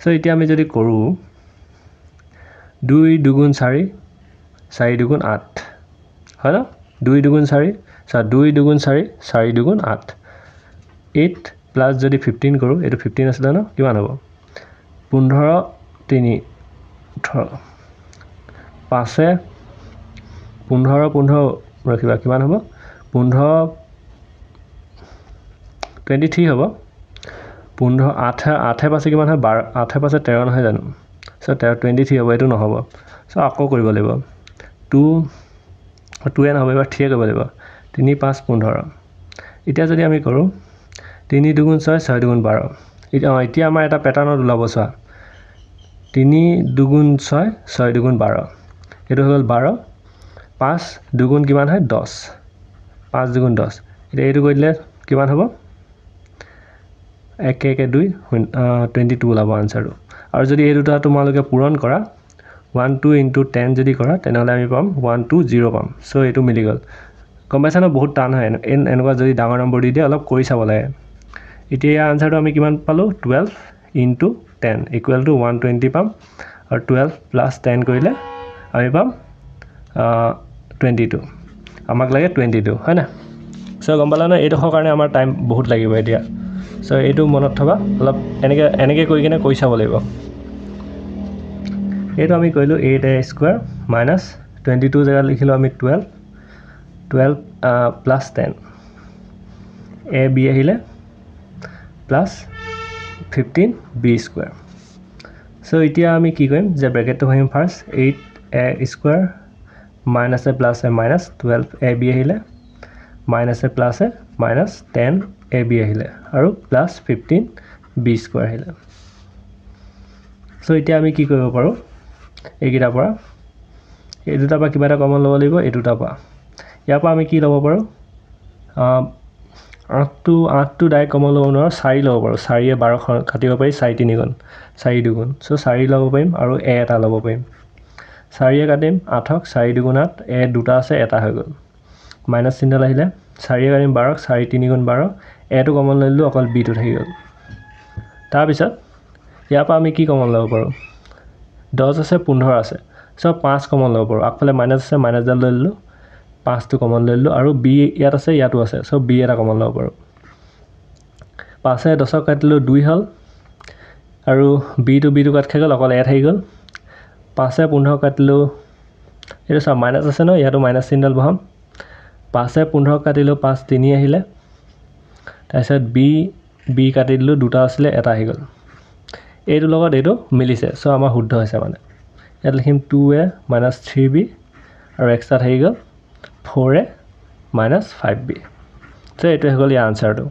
চ' এতিয়া আমি যদি কৰোঁ 2 2 × 4 4 2 × 8 হয় ন 2 2 × 4 2 2 × 4 4 2 × 8 8 প্লাছ যদি 15 কৰোঁ এইটো 15 আছিলে ন কিমান হ'ব 15 3 18 5 15 15 ৰাখিবা কিমান হ'ব 15 23 হ'ব 15 8 পাছে কিমান হয় 12 8 পাছে 13 নহয় জানো চ' 23 হ'ব এইটো নহ'ব চ' আকৌ কৰিব লাগিব 2 নহ'ব এবাৰ ঠিক কৰিব লাগিব 3 5 15 এতিয়া যদি আমি কৰোঁ 3 2 × 6 6 2 × 12 এতিয়া আমাৰ এটা পেটাৰ্ণত ওলাব চোৱা 3 2 × 6 6 2 × 12 এইটো হৈ গ'ল 12 5 2 গুণ কিমান হয় 10 5 2 × 10 এতিয়া এইটো কৰি দিলে কিমান হ'ব 1 1 2 22 ওলাব আনচাৰটো আৰু যদি এই দুটা তোমালোকে পূৰণ কৰা 1 2 × 10 যদি কৰা তেনেহ'লে আমি পাম 1 2 0 পাম চ' এইটো মিলি গ'ল গম পাইছা ন বহুত টান হয় এনেকুৱা যদি ডাঙৰ নম্বৰ দি দিয়ে অলপ কৰি চাব লাগে এতিয়া ইয়াৰ আনচাৰটো আমি কিমান পালোঁ 12 × 10 = 120 পাম আৰু 12 + 10 কৰিলে আমি পাম 22 আমাক লাগে 22 হয় না চ' গম পালা ন এইডোখৰ কাৰণে আমাৰ টাইম বহুত লাগিব এতিয়া চ' এইটো মনত থবা অলপ এনেকৈ কৰি কিনে কৰি চাব লাগিব এইটো আমি কৰিলোঁ 8a² - 22 জেগাত লিখিলোঁ আমি 12 + 10 ab আহিলে প্লাছ 15b²। চ' এতিয়া আমি কি কৰিম যে ব্ৰেকেটটো ভাঙিম ফাৰ্ষ্ট 8a² মাইনাছে প্লাছে মাইনাছ 12ab আহিলে মাইনাছে প্লাছে মাইনাছ 10ab আহিলে আৰু প্লাছ 15b² আহিলে চ' এতিয়া আমি কি কৰিব পাৰোঁ এইকেইটাৰ পৰা এই দুটাৰ পৰা কিবা এটা কমন ল'ব লাগিব এই দুটাৰ পৰা ইয়াৰ পৰা আমি কি ল'ব পাৰোঁ 8টো ডাইৰেক্ট কমন ল'ব নোৱাৰোঁ 4 ল'ব পাৰোঁ 4 12 কাটিব পাৰি 4 3 গুণ 4 2 চ' 4 ল'ব পাৰিম আৰু a এটা ল'ব পাৰিম 4 কাটিম 8ক 4 2 8 a দুটা আছে এটা হৈ গ'ল মাইনাছ চিহ্ন আহিলে 4 কাটিম 12ক 4 3 গুণ 12 a টো কমন লৈ ল'লোঁ অকল b টো থাকি গ'ল তাৰপিছত ইয়াৰ পৰা আমি কি কমন ল'ব পাৰোঁ 10 আছে 15 আছে চ' 5 কমন ল'ব পাৰোঁ আগফালে মাইনাছ আছে মাইনাছডাল লৈ ল'লোঁ 5টো কমন লৈ ল'লোঁ আৰু b ইয়াত আছে ইয়াতো আছে চ' b এটা কমন ল'ব পাৰোঁ 5 10ক কাটিলোঁ 2 হ'ল আৰু b টো কাট খাই গ'ল অকল a থাকি গ'ল 5 15 কাটিলোঁ এইটো চা মাইনাছ আছে ন ইয়াতো মাইনাছ চিহ্নডাল বহাম 5 15 কাটিলোঁ 5 3 আহিলে তাৰপিছত b কাটি দিলোঁ দুটা আছিলে এটা আহি গ'ল এইটো লগত এইটো মিলিছে চ' আমাৰ শুদ্ধ হৈছে মানে ইয়াত লিখিম 2a - 3b আৰু এক্সট্ৰা থাকি গ'ল 4a - 5b চ' এইটো হৈ গ'ল ইয়াৰ আনচাৰটো